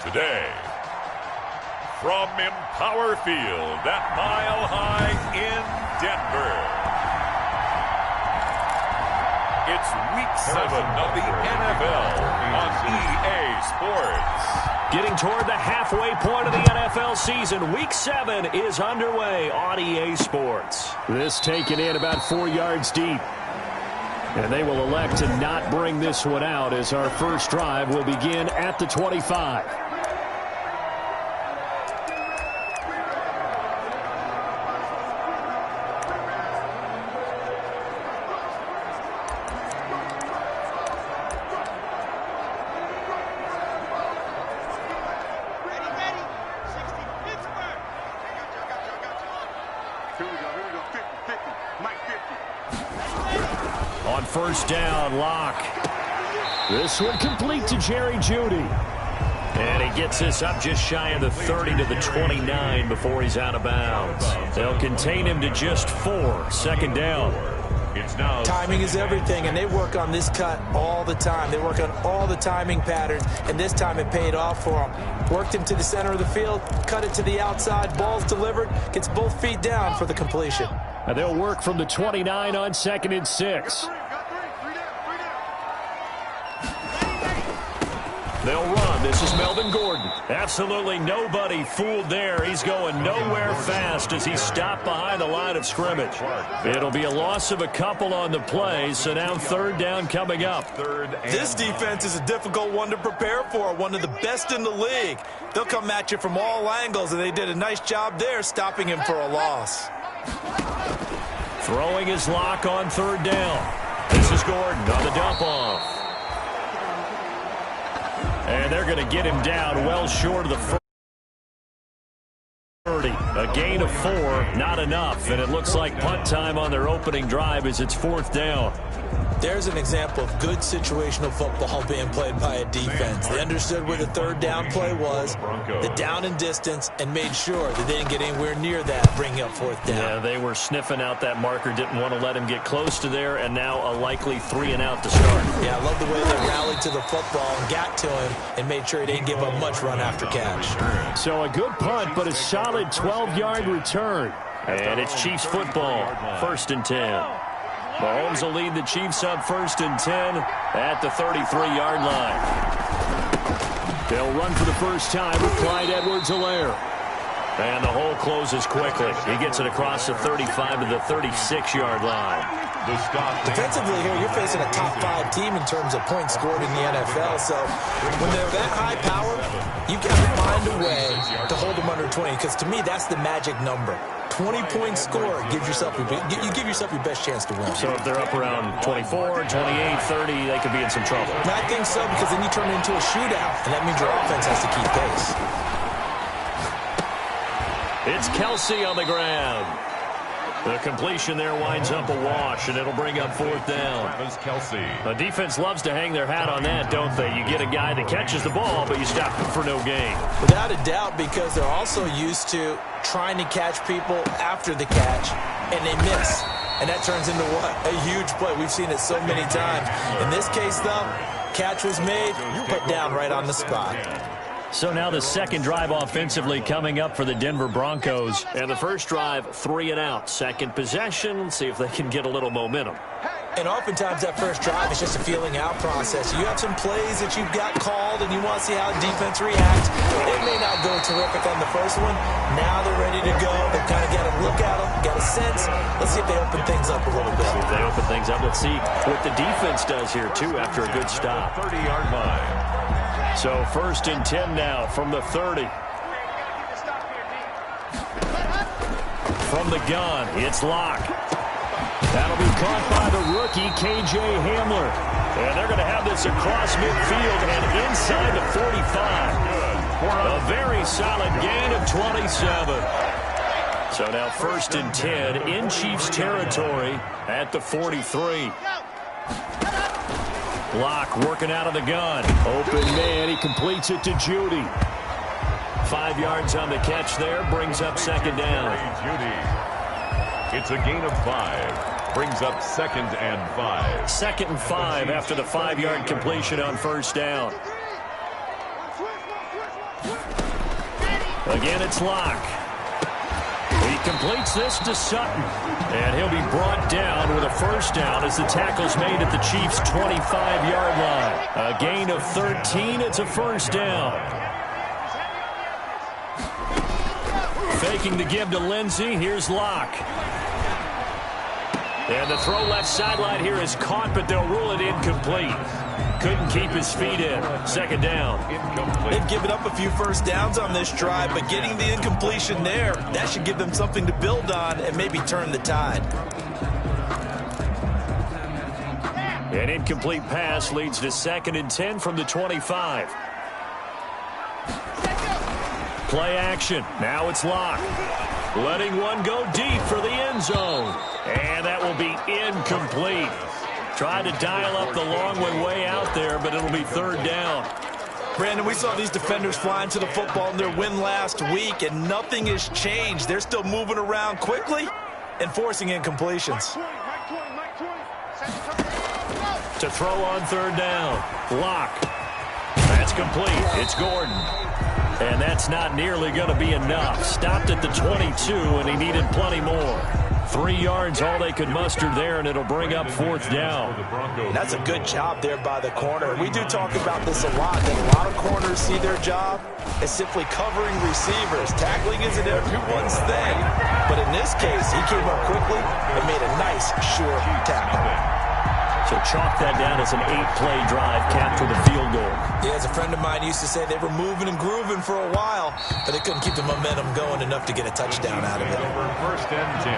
Today, from Empower Field at Mile High in Denver, it's Week 7 of the NFL on EA Sports. Getting toward the halfway point of the NFL season, Week 7 is underway on EA Sports. This taken in about 4 yards deep. And they will elect to not bring this one out as our first drive will begin at the 25. On first down, Locke. This one complete to Jerry Jeudy. And he gets this up just shy of the 30 to the 29 before he's out of bounds. They'll contain him to just 4. Second down. Timing is everything, and they work on this cut all the time. They work on all the timing patterns, and this time it paid off for them. Worked him to the center of the field, cut it to the outside, ball's delivered, gets both feet down for the completion. And they'll work from the 29 on 2nd and 6. They'll run. This is Melvin Gordon. Absolutely nobody fooled there. He's going nowhere fast as he's stopped behind the line of scrimmage. It'll be a loss of a couple on the play, so now third down coming up. This defense is a difficult one to prepare for, one of the best in the league. They'll come at you from all angles, and they did a nice job there stopping him for a loss. Throwing his Lock on third down. This is Gordon on the dump off. And they're going to get him down well short of the 30. A gain of 4, not enough. And it looks like punt time on their opening drive as it's 4th down. There's an example of good situational football being played by a defense. They understood where the third down play was, the down and distance, and made sure that they didn't get anywhere near that, bringing up 4th down. Yeah, they were sniffing out that marker, didn't want to let him get close to there, and now a likely 3 and out to start. Yeah, I love the way they rallied to the football and got to him and made sure he didn't give up much run after catch. So a good punt, but a solid 12-yard return. And it's Chiefs football, 1st and 10. Mahomes will lead the Chiefs up 1st and 10 at the 33-yard line. They'll run for the first time with Clyde Edwards-Helaire. And the hole closes quickly. He gets it across the 35 to the 36-yard line. Defensively here, you're facing a top 5 team in terms of points scored in the NFL. So when they're that high power, you've got to find a way to hold them under 20. Because to me, that's the magic number. 20-point score, you give yourself your best chance to win. So if they're up around 24, 28, 30, they could be in some trouble. I think so, because then you turn it into a shootout, and that means your offense has to keep pace. It's Kelsey on the ground. The completion there winds up a wash, and it'll bring up 4th down. The defense loves to hang their hat on that, don't they? You get a guy that catches the ball, but you stop him for no gain. Without a doubt, because they're also used to trying to catch people after the catch, and they miss. And that turns into what? A huge play. We've seen it so many times. In this case, though, catch was made, put down right on the spot. So now the second drive offensively coming up for the Denver Broncos. And the first drive, 3 and out. Second possession, see if they can get a little momentum. And oftentimes that first drive is just a feeling out process. You have some plays that you've got called and you want to see how the defense reacts. It may not go terrific on the first one. Now they're ready to go. They've kind of got a look at them, got a sense. Let's see if they open things up a little bit. See if they open things up. Let's see what the defense does here, too, after a good stop. 30-yard line. So 1st and 10 now from the 30. From the gun, it's Locke. That'll be caught by the rookie, K.J. Hamler. And they're going to have this across midfield and inside the 45. A very solid gain of 27. So now 1st and 10 in Chiefs territory at the 43. Locke working out of the gun. Open man, he completes it to Jeudy. 5 yards on the catch there, brings up 2nd down. It's a gain of 5. Brings up 2nd and 5. 2nd and 5 after the 5-yard completion on 1st down. Again, it's Locke. He completes this to Sutton. And he'll be brought down with a first down as the tackle's made at the Chiefs' 25-yard line. A gain of 13. It's a first down. Faking the give to Lindsey. Here's Locke. And the throw left sideline here is caught, but they'll rule it incomplete. Couldn't keep his feet in. Second down. They've given up a few first downs on this drive, but getting the incompletion there, that should give them something to build on and maybe turn the tide. An incomplete pass leads to 2nd and 10 from the 25. Play action. Now it's Locke. Letting one go deep for the end zone. And that will be incomplete. Tried to dial up the long one way out there, but it'll be third down. Brandon, we saw these defenders flying to the football in their win last week, and nothing has changed. They're still moving around quickly and forcing incompletions. To throw on third down. Locke. That's complete. It's Gordon. And that's not nearly going to be enough. Stopped at the 22, and he needed plenty more. 3 yards, all they could muster there, and it'll bring up fourth down. That's a good job there by the corner. We do talk about this a lot, that a lot of corners see their job as simply covering receivers. Tackling isn't everyone's thing. But in this case, he came up quickly and made a nice, sure tackle. So chalk that down as an 8-play drive capped with a field goal. Yeah, as a friend of mine used to say, they were moving and grooving for a while, but they couldn't keep the momentum going enough to get a touchdown out of it. Over 1st and 10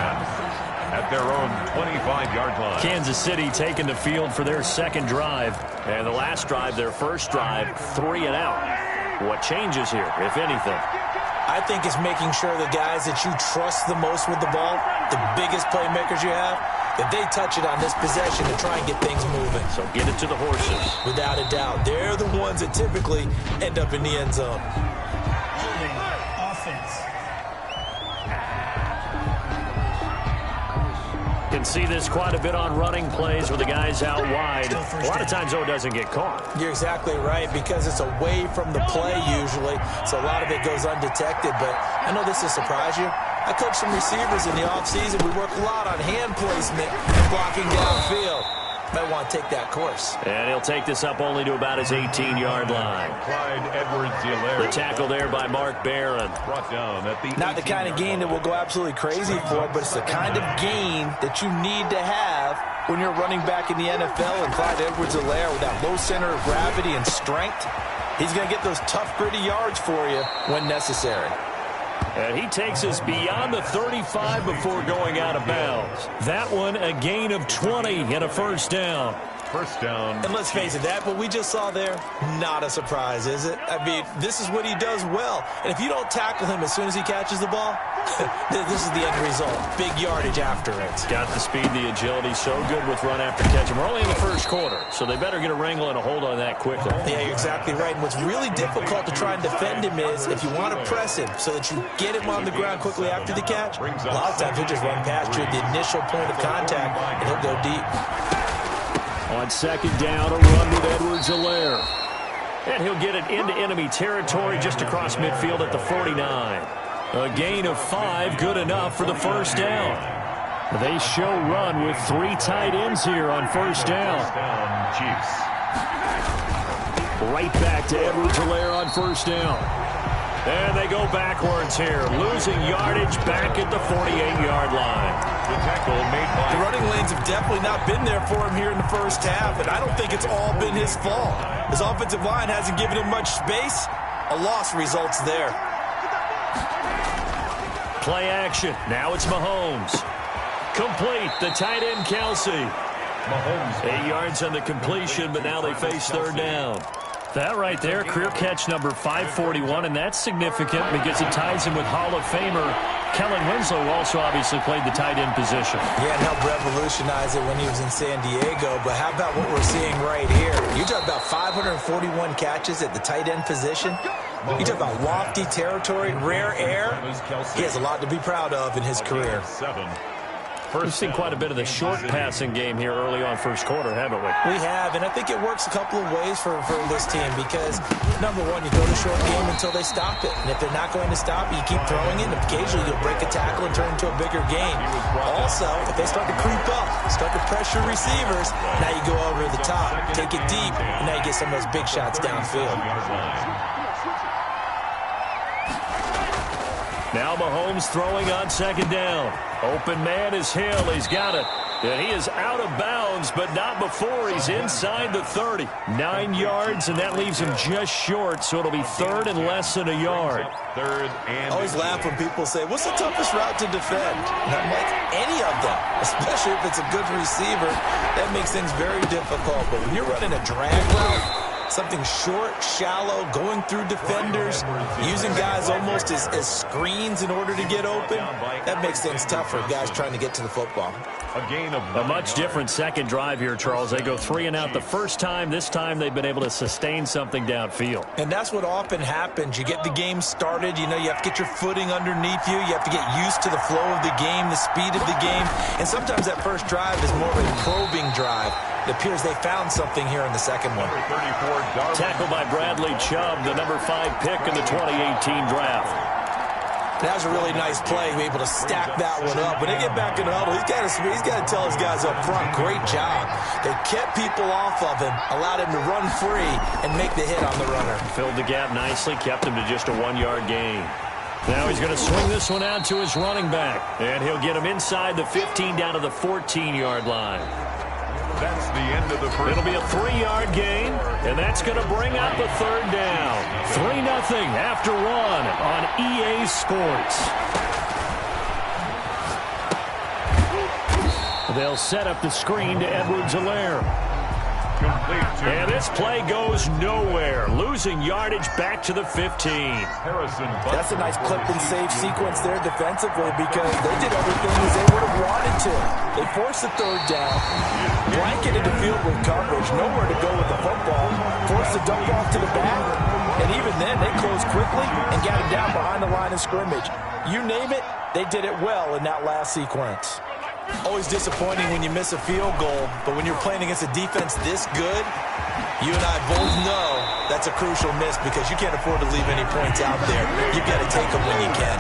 at their own 25-yard line. Kansas City taking the field for their second drive. And the last drive, their first drive, 3 and out. What changes here, if anything? I think it's making sure the guys that you trust the most with the ball, the biggest playmakers you have, that they touch it on this possession to try and get things moving. So get it to the horses. Without a doubt. They're the ones that typically end up in the end zone. Offense. Can see this quite a bit on running plays with the guys out wide. A lot of times, though, it doesn't get caught. You're exactly right, because it's away from the play usually, so a lot of it goes undetected. But I know this will surprise you. I coach some receivers in the offseason. We work a lot on hand placement and blocking downfield. Might want to take that course. And he'll take this up only to about his 18-yard line. The tackle there by Mark Barron. Brought down at the Not the kind of gain that will go absolutely crazy for, but it's the kind of gain that you need to have when you're running back in the NFL. And Clyde Edwards-Helaire, with that low center of gravity and strength, he's going to get those tough, gritty yards for you when necessary. And he takes us beyond the 35 before going out of bounds. That one, a gain of 20 and a first down. First down. And let's face it, that what we just saw there, not a surprise, is it? I mean, this is what he does well. And if you don't tackle him as soon as he catches the ball, this is the end result. Big yardage after it. Got the speed, the agility, so good with run after catch. And we're only in the first quarter, so they better get a wrangle and a hold on that quickly. Yeah, you're exactly right. And what's really difficult to try and defend him is if you want to press him so that you get him on the ground quickly after the catch, a lot of times he'll just run past you at the initial point of contact, and he'll go deep. On second down, a run with Edwards-Helaire. And he'll get it into enemy territory just across midfield at the 49. A gain of 5, good enough for the first down. They show run with 3 tight ends here on first down. Chiefs. Right back to Edwards-Helaire on first down. And they go backwards here, losing yardage back at the 48-yard line. The tackle made by... The running lanes have definitely not been there for him here in the first half, and I don't think it's all been his fault. His offensive line hasn't given him much space. A loss results there. Play action. Now it's Mahomes. Complete. The tight end, Kelsey. Mahomes. 8 yards on the completion, but now they face third down. That right there, career catch number 541, and that's significant because it ties him with Hall of Famer Kellen Winslow, who also obviously played the tight end position. Yeah, and helped revolutionize it when he was in San Diego. But how about what we're seeing right here? You talk about 541 catches at the tight end position. You talk about lofty territory, rare air. He has a lot to be proud of in his career. We've seen quite a bit of the short passing game here early on first quarter, haven't we? We have, and I think it works a couple of ways for this team because, number one, you go to short game until they stop it. And if they're not going to stop it, you keep throwing it, and occasionally you'll break a tackle and turn it into a bigger game. Also, if they start to creep up, start to pressure receivers, now you go over the top, take it deep, and now you get some of those big shots downfield. Now Mahomes throwing on second down. Open man is Hill. He's got it. And he is out of bounds, but not before he's inside the 30. 9 yards, and that leaves him just short, so it'll be third and less than a yard. I always laugh when people say, what's the toughest route to defend? And I'm like, any of them, especially if it's a good receiver. That makes things very difficult. But when you're running a drag route, something short, shallow, going through defenders, using guys almost as screens in order to get open, that makes things tough for guys trying to get to the football. A much different second drive here, Charles. They go 3 and out the first time. This time they've been able to sustain something downfield. And that's what often happens. You get the game started. You know, you have to get your footing underneath you. You have to get used to the flow of the game, the speed of the game. And sometimes that first drive is more of a probing drive. It appears they found something here in the second one. Tackled by Bradley Chubb, the number 5 pick in the 2018 draft. That was a really nice play, be able to stack that one up. When they get back in the huddle, he's got to tell his guys up front, great job. They kept people off of him, allowed him to run free and make the hit on the runner. Filled the gap nicely, kept him to just a 1-yard gain. Now he's going to swing this one out to his running back, and he'll get him inside the 15 down to the 14-yard line. That's the end of the first. It'll be a 3-yard gain, and that's going to bring up a third down. 3-0 after 1 on EA Sports. They'll set up the screen to Edwards-Helaire. And this play goes nowhere. Losing yardage back to the 15. That's a nice clip and save sequence there defensively because they did everything as they would have wanted to. They forced the third down, blanketed the field with coverage, nowhere to go with the football, forced the dump off to the back, and even then they closed quickly and got him down behind the line of scrimmage. You name it, they did it well in that last sequence. Always disappointing when you miss a field goal, but when you're playing against a defense this good, you and I both know that's a crucial miss because you can't afford to leave any points out there. You've got to take them when you can.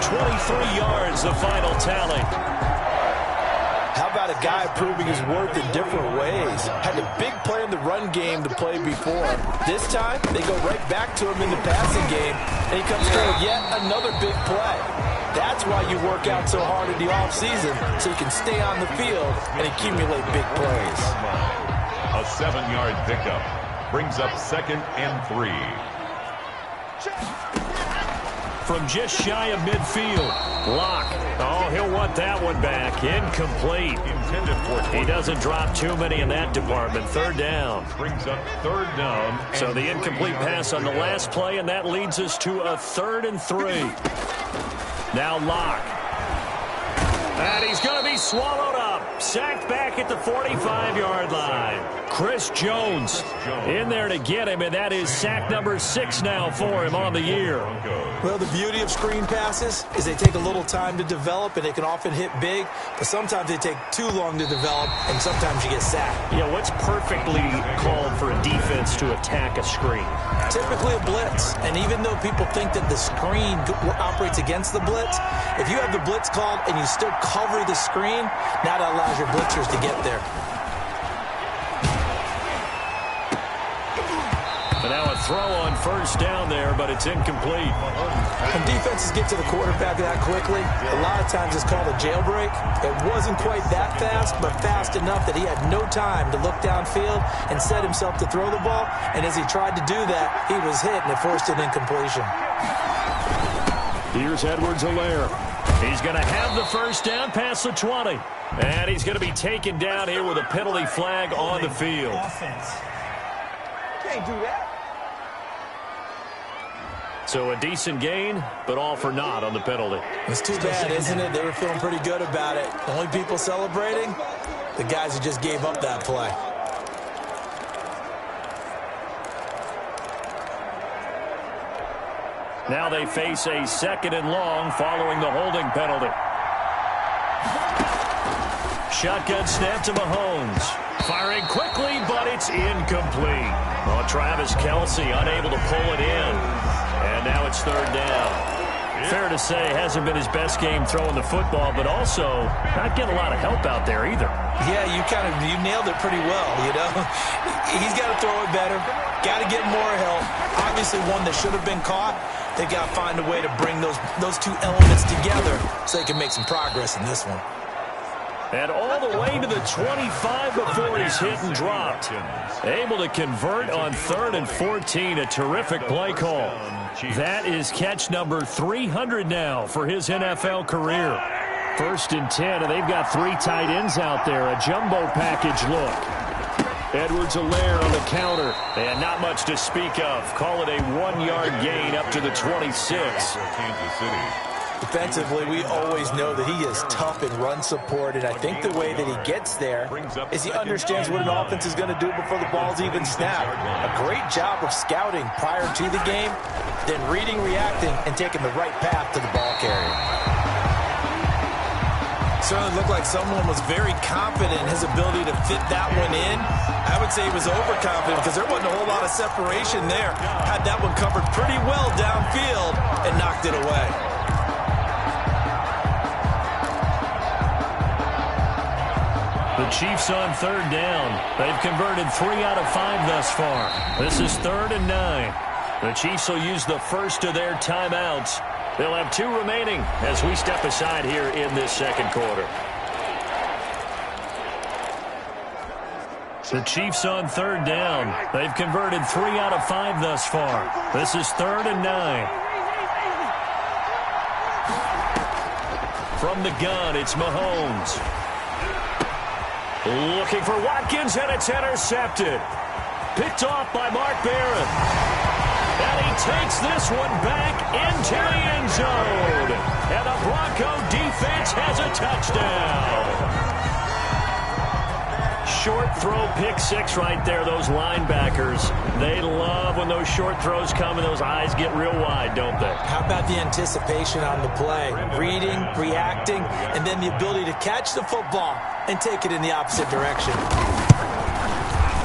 23 yards, the final tally. How about a guy proving his worth in different ways? Had a big play in the run game to play before. This time, they go right back to him in the passing game, and he comes through with yet another big play. That's why you work out so hard in the offseason, so you can stay on the field and accumulate big plays. A 7-yard pickup brings up 2nd and 3. From just shy of midfield, Locke. Oh, he'll want that one back. Incomplete. He doesn't drop too many in that department. Third down. Brings up 3rd down. So the incomplete pass on the last play, and that leads us to a 3rd and 3. Now Locke. And he's going to be swallowed up. Sacked back at the 45-yard line. Chris Jones in there to get him, and that is sack number 6 now for him on the year. Well, the beauty of screen passes is they take a little time to develop, and they can often hit big, but sometimes they take too long to develop, and sometimes you get sacked. Yeah, what's perfectly called for a defense to attack a screen? Typically a blitz, and even though people think that the screen operates against the blitz, if you have the blitz called and you still cover the screen, now that allows your blitzers to get there. And now a throw on first down there, but it's incomplete. When defenses get to the quarterback that quickly, a lot of times it's called a jailbreak. It wasn't quite that fast, but fast enough that he had no time to look downfield and set himself to throw the ball. And as he tried to do that, he was hit, and it forced an incompletion. Here's Edwards-Helaire. He's going to have the first down past the 20. And he's going to be taken down here with a penalty flag on the field. Can't do that. So a decent gain, but all for naught on the penalty. It's too bad, isn't it? They were feeling pretty good about it. The only people celebrating, the guys who just gave up that play. Now they face a 2nd and long following the holding penalty. shotgun snap to Mahomes. Firing quickly, but it's incomplete. Well, Travis Kelce unable to pull it in. And now it's third down. Fair to say, hasn't been his best game throwing the football, but also not getting a lot of help out there either. Yeah, you nailed it pretty well, you know. He's got to throw it better, got to get more help. Obviously one that should have been caught. They got to find a way to bring those two elements together so they can make some progress in this one. And all the way to the 25 before he's hit and dropped. Able to convert on 3rd and 14. A terrific play call. That is catch number 300 now for his NFL career. 1st and 10, and they've got 3 tight ends out there. A jumbo package look. Edwards-Helaire on the counter. And not much to speak of. Call it a 1-yard gain up to the 26. Kansas City. Defensively, we always know that he is tough in run support, and I think the way that he gets there is he understands what an offense is going to do before the ball's even snapped. A great job of scouting prior to the game, then reading, reacting, and taking the right path to the ball carrier. Certainly looked like someone was very confident in his ability to fit that one in. I would say he was overconfident because there wasn't a whole lot of separation there. Had that one covered pretty well downfield and knocked it away. The Chiefs on 3rd down. They've converted 3 out of 5 thus far. This is 3rd and 9. The Chiefs will use the first of their timeouts. They'll have 2 remaining as we step aside here in this second quarter. The Chiefs on 3rd down. They've converted 3 out of 5 thus far. This is 3rd and 9. From the gun, it's Mahomes. Looking for Watkins, and it's intercepted. Picked off by Mark Barron. And he takes this one back into the end zone. And the Bronco defense has a touchdown. Short throw, pick 6 right there. Those linebackers, they love when those short throws come and those eyes get real wide, don't they? How about the anticipation on the play? Reading, reacting, and then the ability to catch the football and take it in the opposite direction.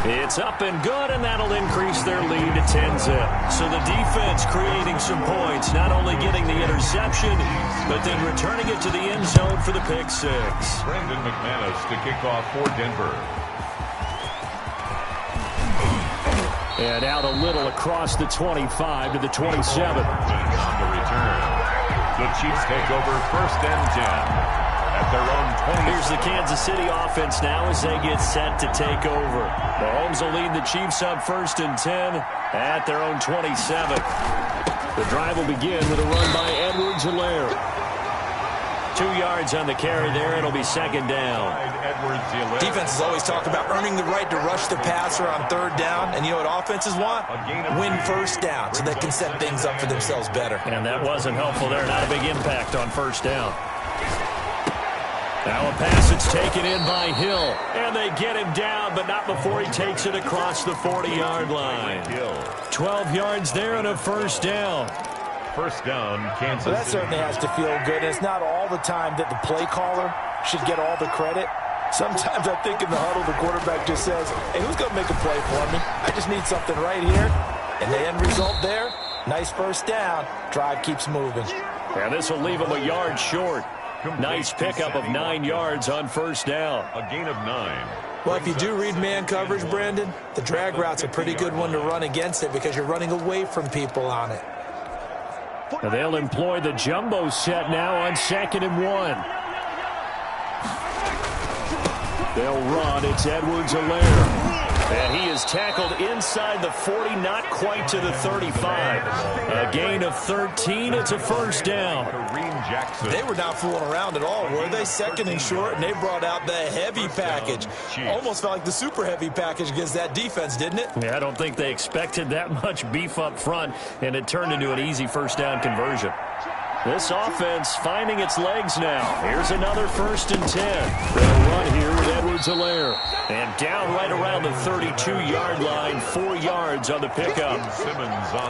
It's up and good, and that'll increase their lead to 10-zip. So the defense creating some points, not only getting the interception, but then returning it to the end zone for the pick 6. Brandon McManus to kick off for Denver. And out a little across the 25 to the 27. On the return. The Chiefs take over 1st and 10. At their own 20. Here's the Kansas City offense now as they get set to take over. Mahomes will lead the Chiefs up 1st and 10 at their own 27. The drive will begin with a run by Edwards-Helaire. 2 yards on the carry there. It'll be 2nd down. Defenses always talk about earning the right to rush the passer on 3rd down. And you know what offenses want? Win 1st down so they can set things up for themselves better. And that wasn't helpful there. Not a big impact on 1st down. Now a pass that's taken in by Hill. And they get him down, but not before he takes it across the 40-yard line. 12 yards there and a 1st down. 1st down, Kansas City. Well, that certainly has to feel good. And it's not all the time that the play caller should get all the credit. Sometimes I think in the huddle, the quarterback just says, hey, who's going to make a play for me? I just need something right here. And the end result there, nice 1st down. Drive keeps moving. And this will leave him a yard short. Nice pickup of 9 yards on 1st down. A gain of 9. Well, if you do read man coverage, Brandon, the drag route's a pretty good one to run against it because you're running away from people on it. And they'll employ the jumbo set now on 2nd and 1. They'll run. It's Edwards-Helaire. And he is tackled inside the 40, not quite to the 35. A gain of 13. It's a 1st down. They were not fooling around at all, were they? 2nd and short, and they brought out the heavy package. Almost felt like the super heavy package against that defense, didn't it? Yeah, I don't think they expected that much beef up front, and it turned into an easy 1st down conversion. This offense finding its legs now. Here's another 1st and 10. They'll run here with Edwards-Helaire. And down right around the 32-yard line, 4 yards on the pickup.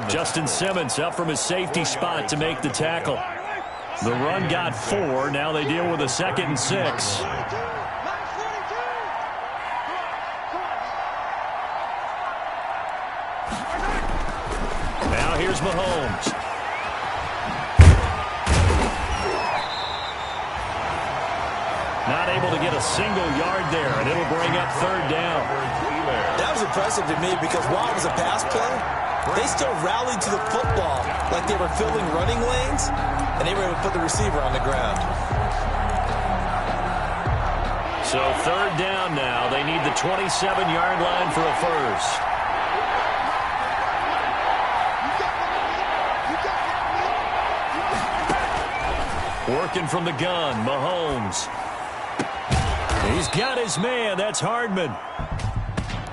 Justin Simmons up from his safety spot to make the tackle. The run got 4. Now they deal with a 2nd and 6. Now here's Mahomes. Not able to get a single yard there, and it'll bring up third down. That was impressive to me because while it was a pass play, they still rallied to the football like they were filling running lanes, and they were able to put the receiver on the ground. So third down now. They need the 27-yard line for a first. Working from the gun, Mahomes. He's got his man. That's Hardman.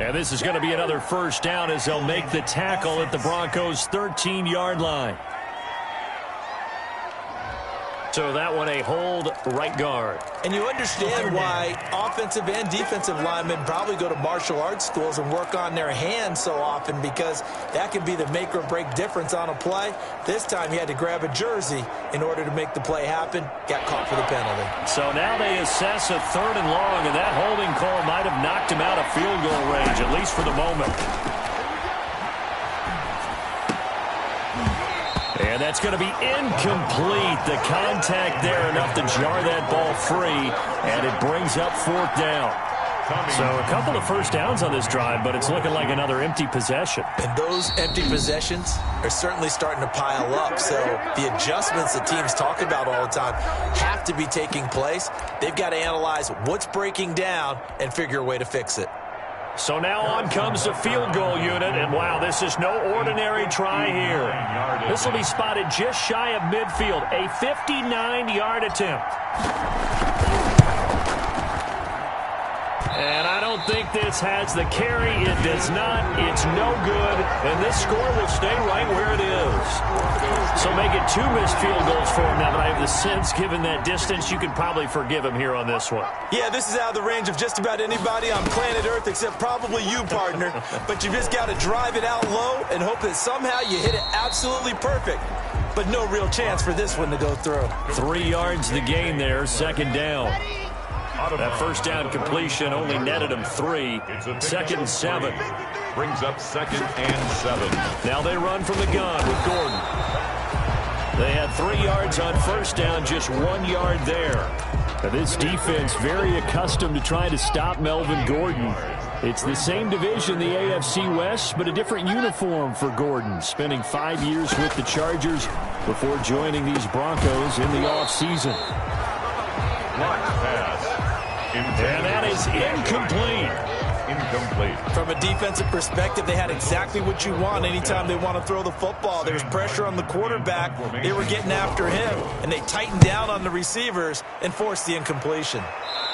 And this is going to be another first down as they'll make the tackle at the Broncos' 13-yard line. So that one a hold right guard. And you understand why offensive and defensive linemen probably go to martial arts schools and work on their hands so often, because that can be the make or break difference on a play. This time he had to grab a jersey in order to make the play happen. Got caught for the penalty. So now they assess a third and long, and that holding call might have knocked him out of field goal range, at least for the moment. And that's going to be incomplete. The contact there enough to jar that ball free, and it brings up fourth down. So a couple of first downs on this drive, but it's looking like another empty possession. And those empty possessions are certainly starting to pile up. So the adjustments that teams talk about all the time have to be taking place. They've got to analyze what's breaking down and figure a way to fix it. So now on comes the field goal unit, and wow, this is no ordinary try here. This will be spotted just shy of midfield, a 59-yard attempt. And I don't think this has the carry. It does not. It's no good, and this score will stay right where it is. So make it 2 missed field goals for him now, but I have the sense, given that distance, you could probably forgive him here on this one. Yeah, this is out of the range of just about anybody on planet Earth except probably you, partner. But you just got to drive it out low and hope that somehow you hit it absolutely perfect. But no real chance for this one to go through. 3 yards the gain there, second down. That first down completion only netted him 3. Second and 7. Brings up second and 7. Now they run from the gun with Gordon. They had 3 yards on first down, just 1 yard there. Now this defense very accustomed to trying to stop Melvin Gordon. It's the same division, the AFC West, but a different uniform for Gordon, spending 5 years with the Chargers before joining these Broncos in the offseason. Blocked pass. And that is incomplete. From a defensive perspective, they had exactly what you want anytime they want to throw the football. There's pressure on the quarterback. They were getting after him, and they tightened down on the receivers and forced the incompletion.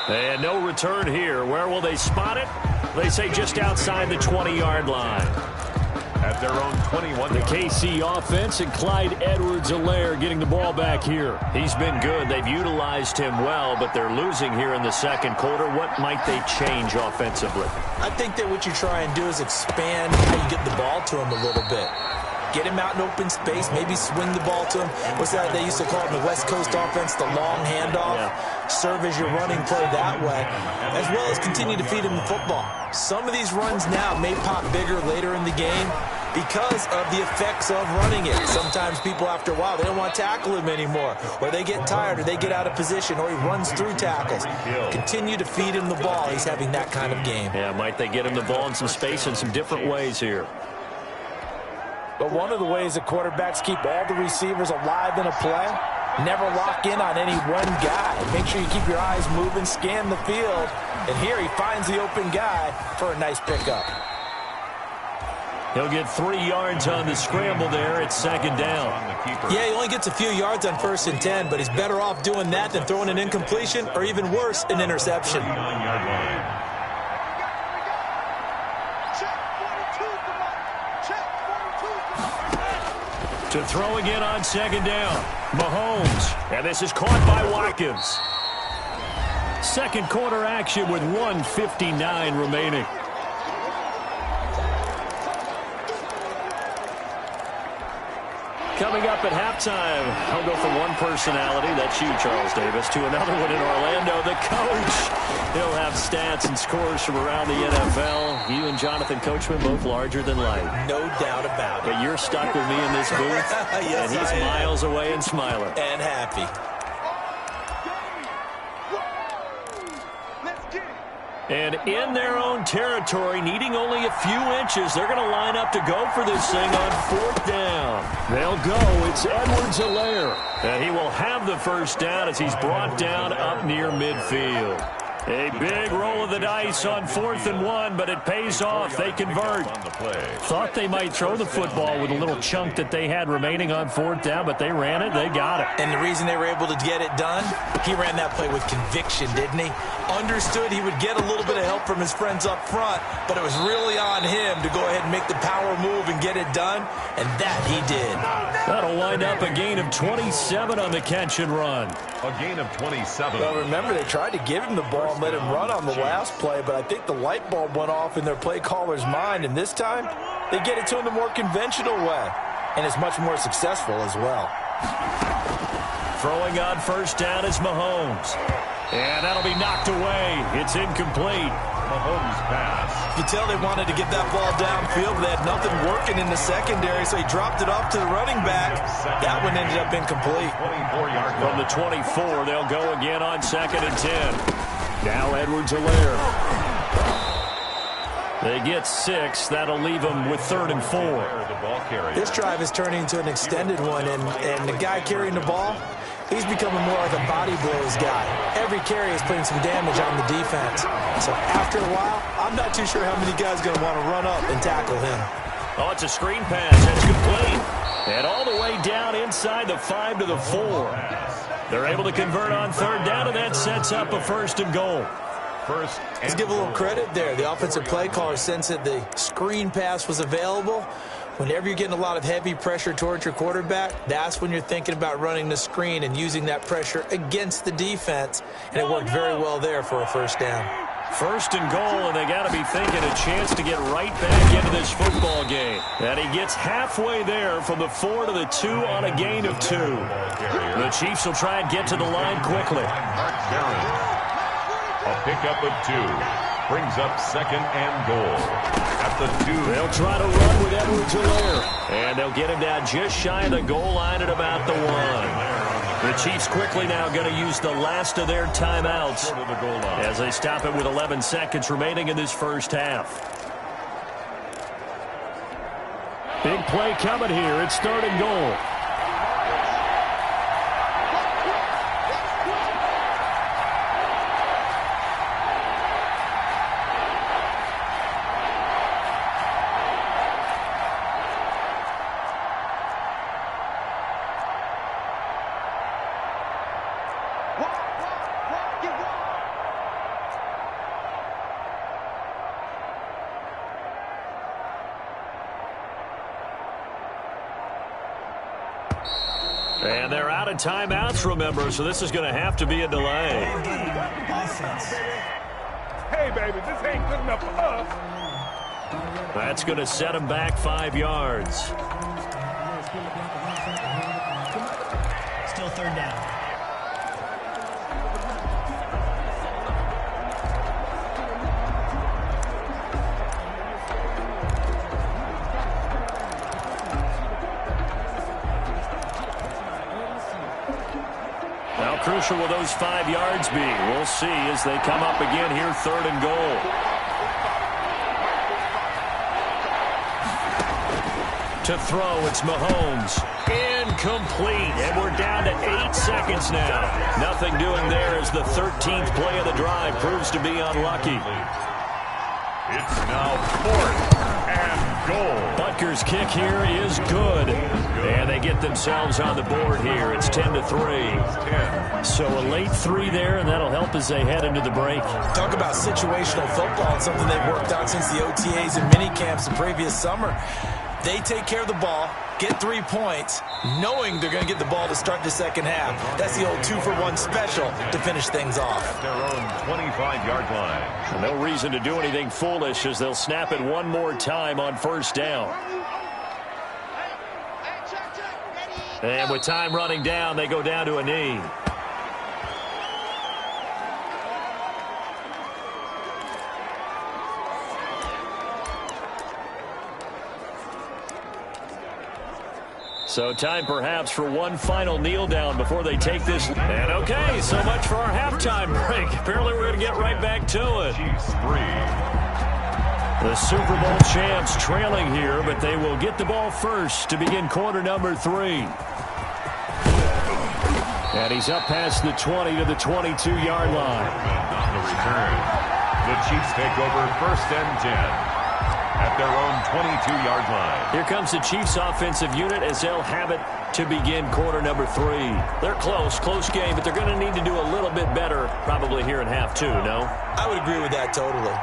And no return here. Where will they spot it? They say just outside the 20-yard line. At their own 21. The KC offense and Clyde Edwards-Helaire getting the ball back here. He's been good. They've utilized him well, but they're losing here in the second quarter. What might they change offensively? I think that what you try and do is expand how you get the ball to him a little bit. Get him out in open space, maybe swing the ball to him. What's that they used to call it in the West Coast offense, the long handoff? Yeah. Serve as your running play that way, as well as continue to feed him the football. Some of these runs now may pop bigger later in the game because of the effects of running it. Sometimes people, after a while, they don't want to tackle him anymore, or they get tired, or they get out of position, or he runs through tackles. Continue to feed him the ball. He's having that kind of game. Yeah, might they get him the ball in some space in some different ways here? But one of the ways that quarterbacks keep all the receivers alive in a play, never lock in on any one guy. Make sure you keep your eyes moving, scan the field, and here he finds the open guy for a nice pickup. He'll get 3 yards on the scramble there at second down. Yeah, he only gets a few yards on 1st and 10, but he's better off doing that than throwing an incompletion or even worse, an interception. To throw again on second down, Mahomes. And this is caught by Watkins. Second quarter action with 1:59 remaining. Coming up at halftime, I'll go from one personality, that's you, Charles Davis, to another one in Orlando, the coach. He'll have stats and scores from around the NFL. You and Jonathan Coachman both larger than life. No doubt about it. But you're stuck with me in this booth, yes, and he's miles away and smiling. And happy. And in their own territory, needing only a few inches, they're going to line up to go for this thing on 4th down. They'll go. It's Edwards-Helaire. And he will have the first down as he's brought down up near midfield. A big roll of the dice on 4th and 1, but it pays off. They convert. Thought they might throw the football with a little chunk that they had remaining on 4th down, but they ran it. They got it. And the reason they were able to get it done, he ran that play with conviction, didn't he? Understood he would get a little bit of help from his friends up front, but it was really on him to go ahead and make the power move and get it done, and that he did. That'll wind up a gain of 27 on the catch and run. A gain of 27. Well, remember, they tried to give him the ball and let him run on the last play, but I think the light bulb went off in their play caller's mind, and this time they get it to him the more conventional way, and it's much more successful as well. Throwing on first down is Mahomes. And that'll be knocked away. It's incomplete. Mahomes pass. You could tell they wanted to get that ball downfield, but they had nothing working in the secondary, so he dropped it off to the running back. That one ended up incomplete. 24-yard From the 24, they'll go again on 2nd and 10. Now Edwards-Helaire. They get 6. That'll leave them with 3rd and 4. This drive is turning into an extended one, and the guy carrying the ball, he's becoming more like a body blows guy. Every carry is putting some damage on the defense. So after a while, I'm not too sure how many guys are going to want to run up and tackle him. Oh, it's a screen pass. That's complete. And all the way down inside the 5 to the 4. They're able to convert on 3rd down, and that sets up a 1st and goal. Let's give a little credit there. The offensive play caller sensed that the screen pass was available. Whenever you're getting a lot of heavy pressure towards your quarterback, that's when you're thinking about running the screen and using that pressure against the defense. And it worked very well there for a 1st down. 1st and goal, and they got to be thinking a chance to get right back into this football game. And he gets halfway there from the 4 to the 2 on a gain of 2. The Chiefs will try and get to the line quickly. A pickup of 2. Brings up 2nd and goal. At the 2. They'll try to run with Edwards-Helaire. And they'll get him down just shy of the goal line at about the 1. The Chiefs quickly now going to use the last of their timeouts as they stop it with 11 seconds remaining in this first half. Big play coming here. It's 3rd and goal. And they're out of timeouts, remember, so this is going to have to be a delay. Hey, baby, this ain't good enough for us. That's going to set them back 5 yards. Still 3rd down. How crucial will those 5 yards be? We'll see as they come up again here, 3rd and goal. To throw, it's Mahomes. Incomplete. And we're down to 8 seconds now. Nothing doing there as the 13th play of the drive proves to be unlucky. It's now 4th and goal. Butker's kick here is good. And they get themselves on the board here. It's 10-3. So a late 3 there, and that'll help as they head into the break. Talk about situational football. It's something they've worked out since the OTAs and mini camps the previous summer. They take care of the ball, get 3 points, knowing they're going to get the ball to start the second half. That's the old 2-for-1 special to finish things off. At their own 25-yard line. No reason to do anything foolish as they'll snap it one more time on 1st down. And with time running down, they go down to a knee. So time perhaps for one final kneel down before they take this. And okay, so much for our halftime break. Apparently we're going to get right back to it. Chiefs 3. The Super Bowl champs trailing here, but they will get the ball first to begin quarter number 3. And he's up past the 20 to the 22-yard line. On the return, the Chiefs take over first and 10. At their own 22-yard line. Here comes the Chiefs offensive unit as they'll have it to begin quarter number 3. They're close game, but they're going to need to do a little bit better probably here in half 2, no? I would agree with that totally.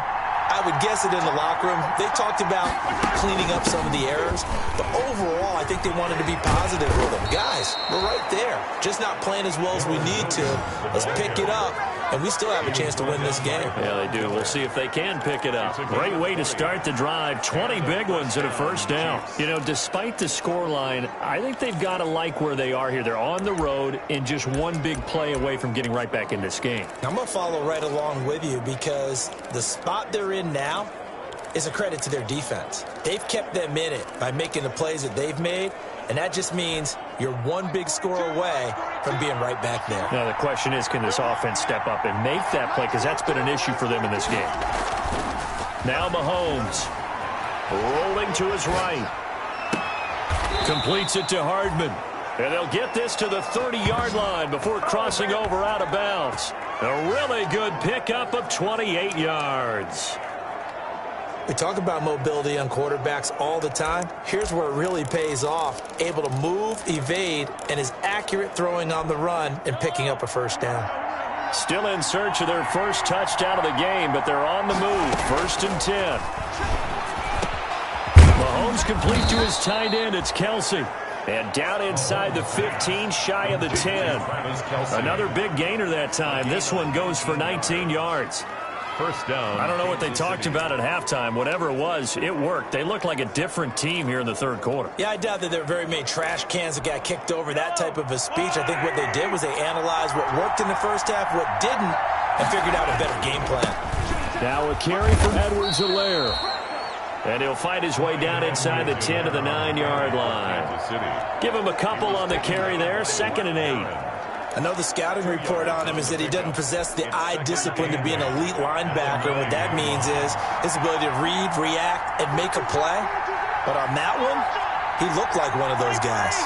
I would guess it in the locker room. They talked about cleaning up some of the errors, but overall, I think they wanted to be positive with them. Guys, we're right there. Just not playing as well as we need to. Let's pick it up, and we still have a chance to win this game. Yeah, they do. We'll see if they can pick it up. Great way to start the drive. 20 big ones and a first down. You know, despite the scoreline, I think they've got to like where they are here. They're on the road and just one big play away from getting right back in this game. I'm going to follow right along with you because the spot they're in now is a credit to their defense. They've kept them in it by making the plays that they've made, and that just means you're one big score away from being right back there. Now the question is, can this offense step up and make that play, because that's been an issue for them in this game. Now Mahomes rolling to his right. Completes it to Hardman. And they'll get this to the 30-yard line before crossing over out of bounds. A really good pickup of 28 yards. We talk about mobility on quarterbacks all the time. Here's where it really pays off. Able to move, evade, and is accurate throwing on the run and picking up a first down. Still in search of their first touchdown of the game, but they're on the move. First and 10. Mahomes complete to his tight end. It's Kelsey. And down inside the 15, shy of the 10. Another big gainer that time. This one goes for 19 yards. First down. I don't know what they talked about at halftime. Whatever it was, it worked. They look like a different team here in the third quarter. Yeah, I doubt that there were very many trash cans that got kicked over, that type of a speech. I think what they did was they analyzed what worked in the first half, what didn't, and figured out a better game plan. Now a carry for Edwards-Helaire. And he'll fight his way down inside the 10 to the 9-yard line. Give him a couple on the carry there. 2nd and 8. I know the scouting report on him is that he doesn't possess the eye discipline to be an elite linebacker. What that means is his ability to read, react, and make a play. But on that one, he looked like one of those guys.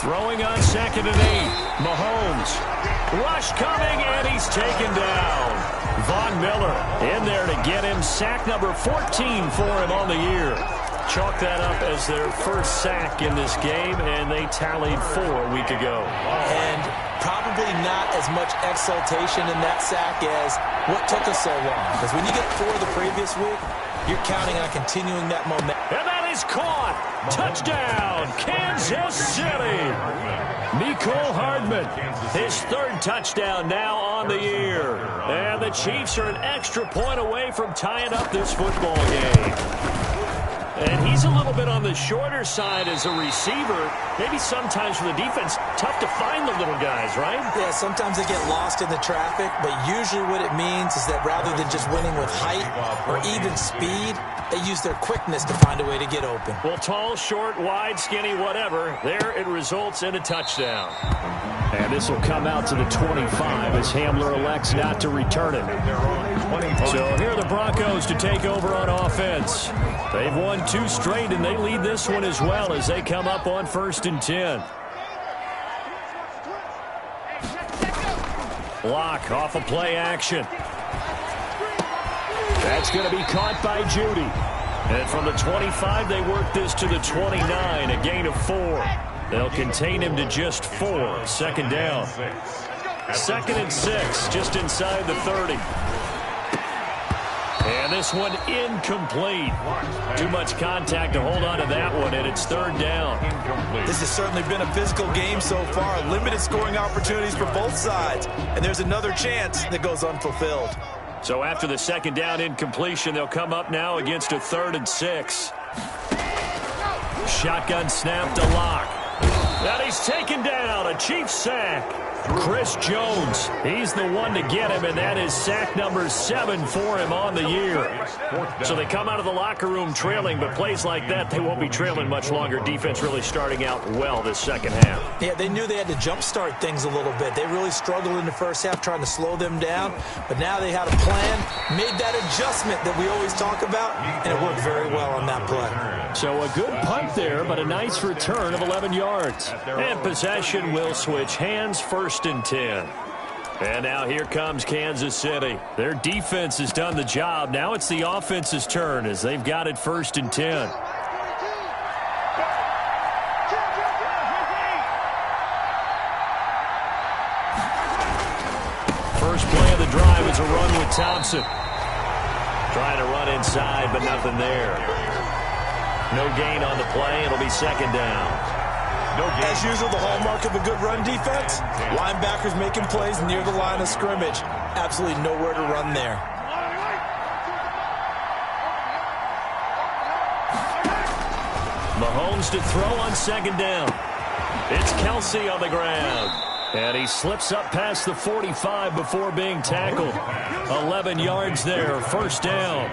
Throwing on 2nd and 8. Mahomes. Rush coming, and he's taken down. Von Miller in there to get him. Sack number 14 for him on the year. Chalk that up as their first sack in this game, and they tallied 4 a week ago. And probably not as much exultation in that sack as what took us so long. Because when you get 4 the previous week, you're counting on continuing that momentum. And that is caught. Touchdown, Kansas City. Mecole Hardman, his 3rd touchdown now on the year. And the Chiefs are an extra point away from tying up this football game. And he's a little bit on the shorter side as a receiver. Maybe sometimes for the defense, tough to find the little guys, right? Yeah, sometimes they get lost in the traffic, but usually what it means is that rather than just winning with height or even speed, they use their quickness to find a way to get open. Well, tall, short, wide, skinny, whatever, there it results in a touchdown. And this will come out to the 25 as Hamler elects not to return it. So here are the Broncos to take over on offense. They've won 2 straight, and they lead this one as well as they come up on 1st and 10. Lock off a play action. That's going to be caught by Judy. And from the 25, they work this to the 29, a gain of 4. They'll contain him to just 4. 2nd down. 2nd and 6, just inside the 30. And this one incomplete. Too much contact to hold on to that one, and it's 3rd down. This has certainly been a physical game so far. Limited scoring opportunities for both sides. And there's another chance that goes unfulfilled. So after the 2nd down incompletion, they'll come up now against a 3rd and 6. Shotgun snap to Lock. And he's taken down. A Chiefs sack. Chris Jones, he's the one to get him, and that is sack number 7 for him on the year. So they come out of the locker room trailing, but plays like that, they won't be trailing much longer. Defense really starting out well this second half. Yeah, they knew they had to jumpstart things a little bit. They really struggled in the first half trying to slow them down, but now they had a plan, made that adjustment that we always talk about, and it worked very well on that play. So a good punt there, but a nice return of 11 yards. And possession will switch hands, 1st and 10. And now here comes Kansas City. Their defense has done the job. Now it's the offense's turn as they've got it 1st and 10. First play of the drive is a run with Thompson. Trying to run inside, but nothing there. No gain on the play. It'll be 2nd down. As usual, the hallmark of a good run defense, linebackers making plays near the line of scrimmage. Absolutely nowhere to run there. Mahomes to throw on 2nd down. It's Kelsey on the ground. And he slips up past the 45 before being tackled. 11 yards there, 1st down.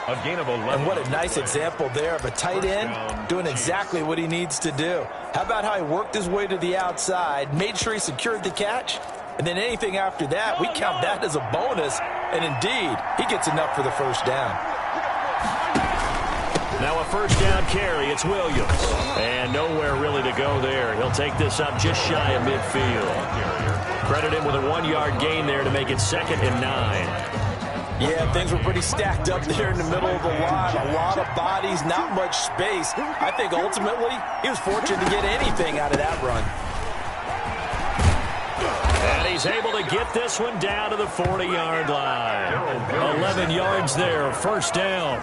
A gain of 11. And what a nice example there of a tight end doing exactly what he needs to do. How about how he worked his way to the outside, made sure he secured the catch, and then anything after that, we count that as a bonus. And indeed, he gets enough for the 1st down. Now a 1st down carry. It's Williams. And nowhere really to go there. He'll take this up just shy of midfield. Credit him with a 1-yard gain there to make it 2nd and 9. Yeah, things were pretty stacked up there in the middle of the line. A lot of bodies, not much space. I think ultimately he was fortunate to get anything out of that run. And he's able to get this one down to the 40-yard line. 11 yards there, 1st down.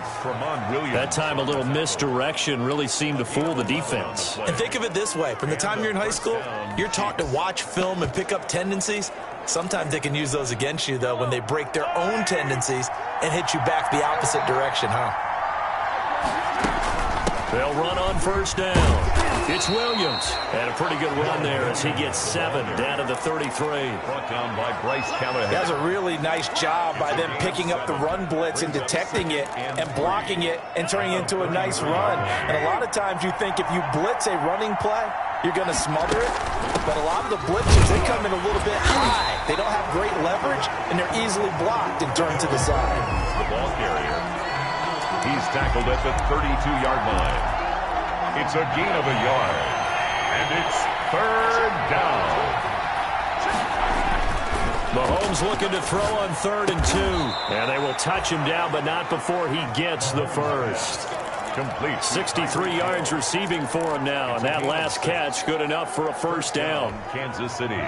That time a little misdirection really seemed to fool the defense. And think of it this way. From the time you're in high school, you're taught to watch film and pick up tendencies. Sometimes they can use those against you, though, when they break their own tendencies and hit you back the opposite direction, huh? They'll run on 1st down. It's Williams. And a pretty good run there as he gets 7 down to the 33. Brought down by Bryce Callahan. That's a really nice job by them picking up the run blitz and detecting it and blocking it and turning it into a nice run. And a lot of times you think if you blitz a running play, you're going to smother it. But a lot of the blitzers, they come in a little bit high. They don't have great leverage, and they're easily blocked and turned to the side. The ball carrier. He's tackled at the 32-yard line. It's a gain of a yard. And it's 3rd down. Mahomes looking to throw on 3rd and 2. And they will touch him down, but not before he gets the 1st. Complete. 63 yards receiving for him now, and that last catch good enough for a 1st down. Kansas City.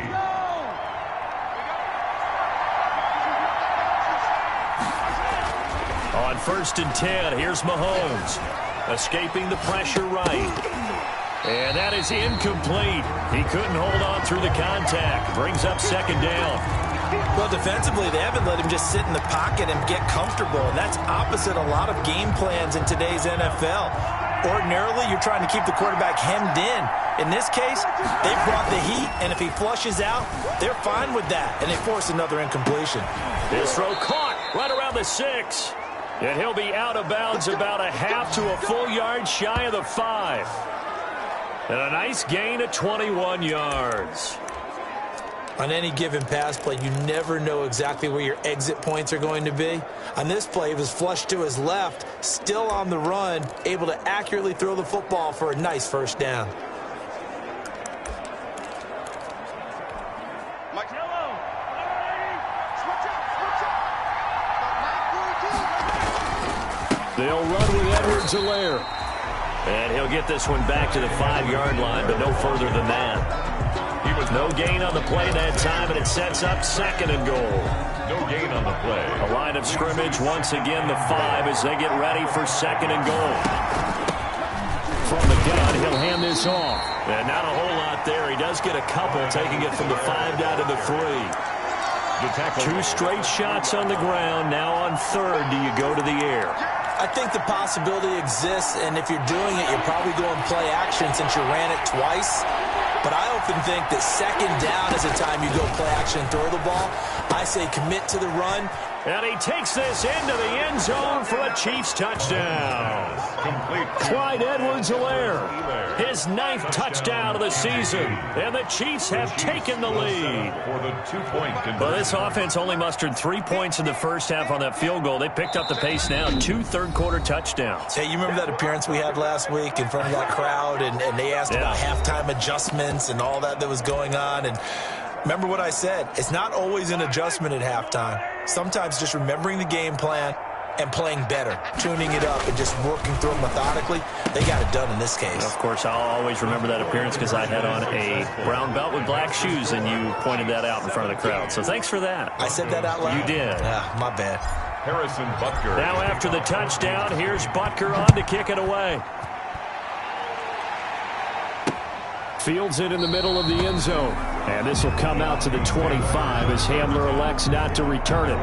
On 1st and 10, here's Mahomes. Escaping the pressure right. And that is incomplete. He couldn't hold on through the contact. Brings up 2nd down. Well, defensively, they haven't let him just sit in the pocket and get comfortable. And that's opposite a lot of game plans in today's NFL. Ordinarily, you're trying to keep the quarterback hemmed in. In this case, they brought the heat, and if he flushes out, they're fine with that, and they force another incompletion. His throw caught right around the 6. And he'll be out of bounds about a half to a full yard shy of the 5. And a nice gain of 21 yards. On any given pass play, you never know exactly where your exit points are going to be. On this play, it was flushed to his left, still on the run, able to accurately throw the football for a nice 1st down. They'll run with Edwards-Helaire. And he'll get this one back to the 5-yard line, but no further than that. No gain on the play that time, and it sets up 2nd and goal. No gain on the play. A line of scrimmage, once again the 5 as they get ready for 2nd and goal. From the gun, he'll hand this off. And not a whole lot there. He does get a couple, taking it from the 5 down to the 3. The tackle. 2 straight shots on the ground. Now on 3rd, do you go to the air? I think the possibility exists, and if you're doing it, you're probably going play action since you ran it twice. But I often think that second down is the time you go play action and throw the ball. I say commit to the run. And he takes this into the end zone for a Chiefs touchdown. Complete. Clyde Edwards-Helaire, his 9th touchdown of the season. And the Chiefs have taken the lead. For the 2-point conversion. Well, this offense only mustered 3 points in the first half on that field goal. They picked up the pace now, 2 third-quarter touchdowns. Hey, you remember that appearance we had last week in front of that crowd, and they asked about halftime adjustments and all that was going on, and remember what I said. It's not always an adjustment at halftime. Sometimes just remembering the game plan and playing better, tuning it up and just working through it methodically. They got it done in this case. Of course, I'll always remember that appearance because I had on a brown belt with black shoes, and you pointed that out in front of the crowd. So thanks for that. I said that out loud? You did. Yeah, my bad. Harrison Butker. Now after the touchdown, here's Butker on to kick it away. Fields it in the middle of the end zone. And this will come out to the 25 as Hamler elects not to return it.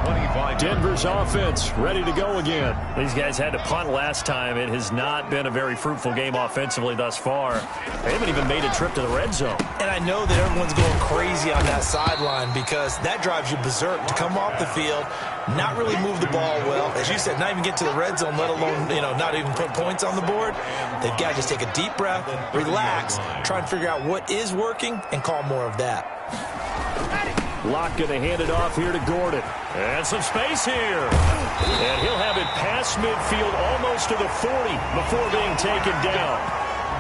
25. Denver's offense ready to go again. These guys had to punt last time. It has not been a very fruitful game offensively thus far. They haven't even made a trip to the red zone. And I know that everyone's going crazy on that sideline because that drives you berserk to come off the field, not really move the ball well. As you said, not even get to the red zone, let alone, not even put points on the board. They've got to just take a deep breath, relax, try and figure out what is working, and call more of that. Locke going to hand it off here to Gordon. And some space here. And he'll have it past midfield almost to the 40 before being taken down.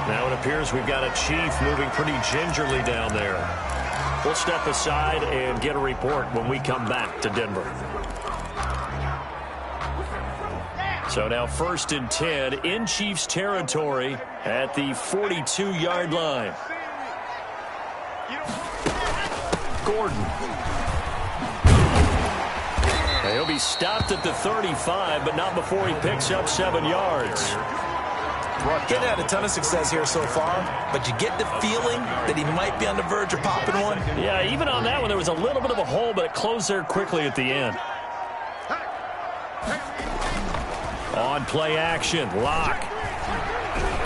Now it appears we've got a Chief moving pretty gingerly down there. We'll step aside and get a report when we come back to Denver. So now 1st and 10 in Chiefs territory at the 42-yard line. Gordon. And he'll be stopped at the 35, but not before he picks up 7 yards. Getting had a ton of success here so far, but you get the feeling that he might be on the verge of popping one. Yeah, even on that one, there was a little bit of a hole, but it closed there quickly at the end. On play action, Locke.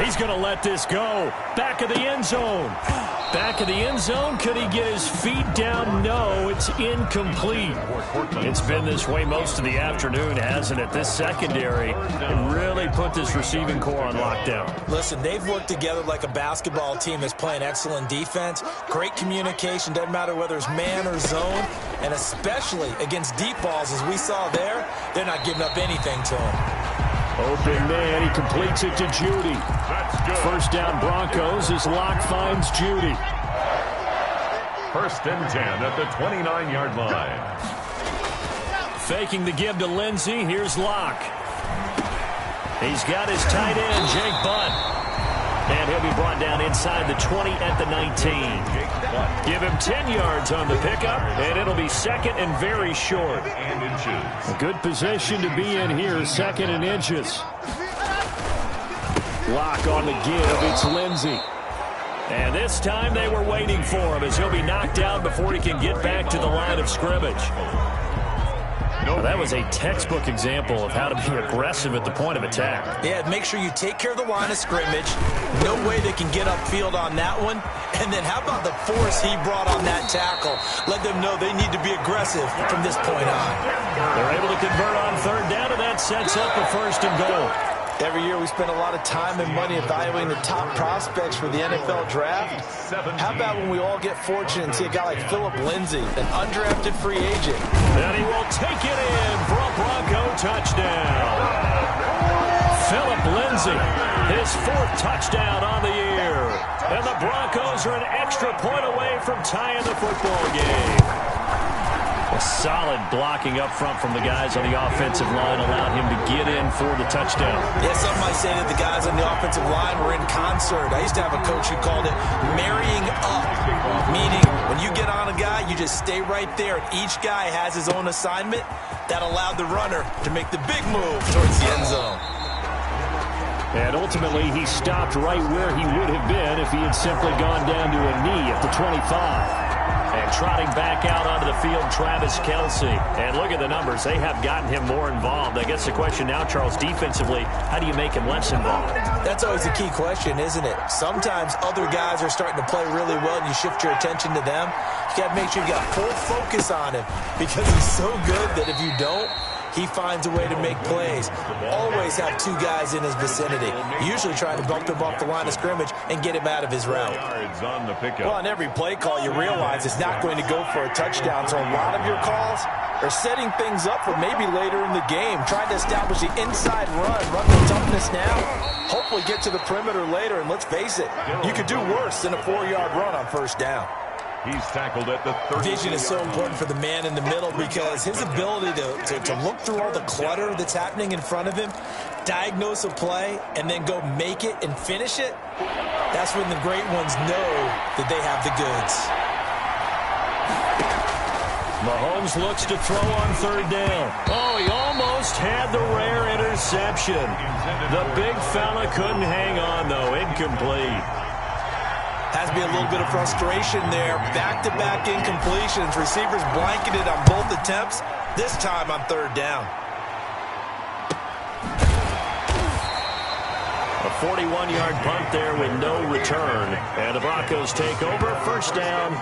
He's going to let this go. Back of the end zone. Back of the end zone. Could he get his feet down? No, it's incomplete. It's been this way most of the afternoon, hasn't it? This secondary really put this receiving core on lockdown. Listen, they've worked together like a basketball team that's playing excellent defense. Great communication. Doesn't matter whether it's man or zone. And especially against deep balls, as we saw there, they're not giving up anything to him. Open man, he completes it to Judy. First down Broncos as Locke finds Judy. 1st and 10 at the 29-yard line. Faking the give to Lindsey, here's Locke. He's got his tight end, Jake Butt. And he'll be brought down inside the 20 at the 19. Give him 10 yards on the pickup, and it'll be 2nd and very short. And inches. A good position to be in here, 2nd and inches. Locke on the give, it's Lindsey. And this time they were waiting for him as he'll be knocked down before he can get back to the line of scrimmage. Well, that was a textbook example of how to be aggressive at the point of attack. Yeah, make sure you take care of the line of scrimmage. No way they can get upfield on that one. And then how about the force he brought on that tackle? Let them know they need to be aggressive from this point on. They're able to convert on 3rd down, and that sets up a 1st and goal. Every year we spend a lot of time and money evaluating the top prospects for the NFL draft. How about when we all get fortunate and see a guy like Philip Lindsay, an undrafted free agent? And he will take it in for a Bronco touchdown. Philip Lindsay, his 4th touchdown on the year. And the Broncos are an extra point away from tying the football game. A solid blocking up front from the guys on the offensive line allowed him to get in for the touchdown. Yeah, some might say that the guys on the offensive line were in concert. I used to have a coach who called it marrying up, meaning when you get on a guy, you just stay right there. Each guy has his own assignment that allowed the runner to make the big move towards the end zone. And ultimately, he stopped right where he would have been if he had simply gone down to a knee at the 25. And trotting back out onto the field, Travis Kelce. And look at the numbers. They have gotten him more involved. I guess the question now, Charles, defensively, how do you make him less involved? That's always a key question, isn't it? Sometimes other guys are starting to play really well, and you shift your attention to them. You got to make sure you got full focus on him because he's so good that if you don't, he finds a way to make plays. Always have two guys in his vicinity. Usually trying to bump him off the line of scrimmage and get him out of his route. Well, on every play call, you realize it's not going to go for a touchdown. So a lot of your calls are setting things up for maybe later in the game, trying to establish the inside run the toughness now, hopefully get to the perimeter later. And let's face it, you could do worse than a 4-yard run on first down. He's tackled at the 30. Vision is so important for the man in the middle because his ability to look through all the clutter that's happening in front of him, diagnose a play, and then go make it and finish it, that's when the great ones know that they have the goods. Mahomes looks to throw on third down. Oh, he almost had the rare interception. The big fella couldn't hang on, though. Incomplete. Has to be a little bit of frustration there. Back-to-back incompletions. Receivers blanketed on both attempts, this time on third down. A 41-yard punt there with no return. And the Broncos take over, first down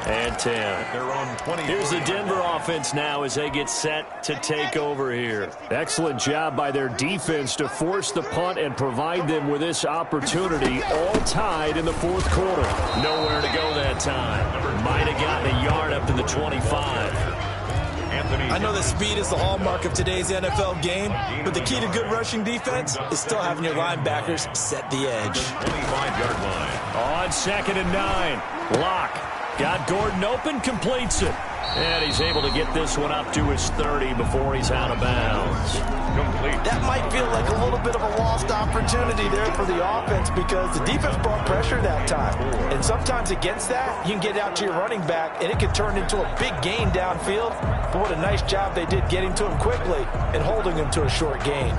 and 10. Here's the Denver offense now as they get set to take over here. Excellent job by their defense to force the punt and provide them with this opportunity, all tied in the fourth quarter. Nowhere to go that time. Might have gotten a yard up to the 25. I know that speed is the hallmark of today's NFL game, but the key to good rushing defense is still having your linebackers set the edge. 25-yard line. On 2nd and 9. Lock. Got Gordon open, completes it. And he's able to get this one up to his 30 before he's out of bounds. Complete. That might feel like a little bit of a lost opportunity there for the offense because the defense brought pressure that time. And sometimes against that, you can get out to your running back, and it can turn into a big gain downfield. But what a nice job they did getting to him quickly and holding him to a short gain.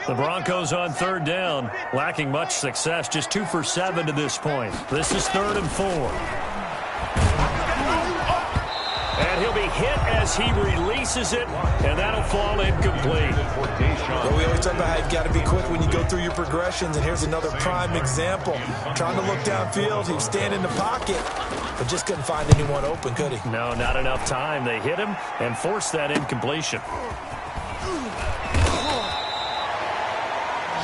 The Broncos on third down, lacking much success, just 2 for 7 to this point. This is 3rd and 4. And he'll be hit as he releases it, and that'll fall incomplete. Well, we always talk about how you've got to be quick when you go through your progressions, and here's another prime example. Trying to look downfield, he was standing in the pocket, but just couldn't find anyone open, could he? No, not enough time. They hit him and forced that incompletion.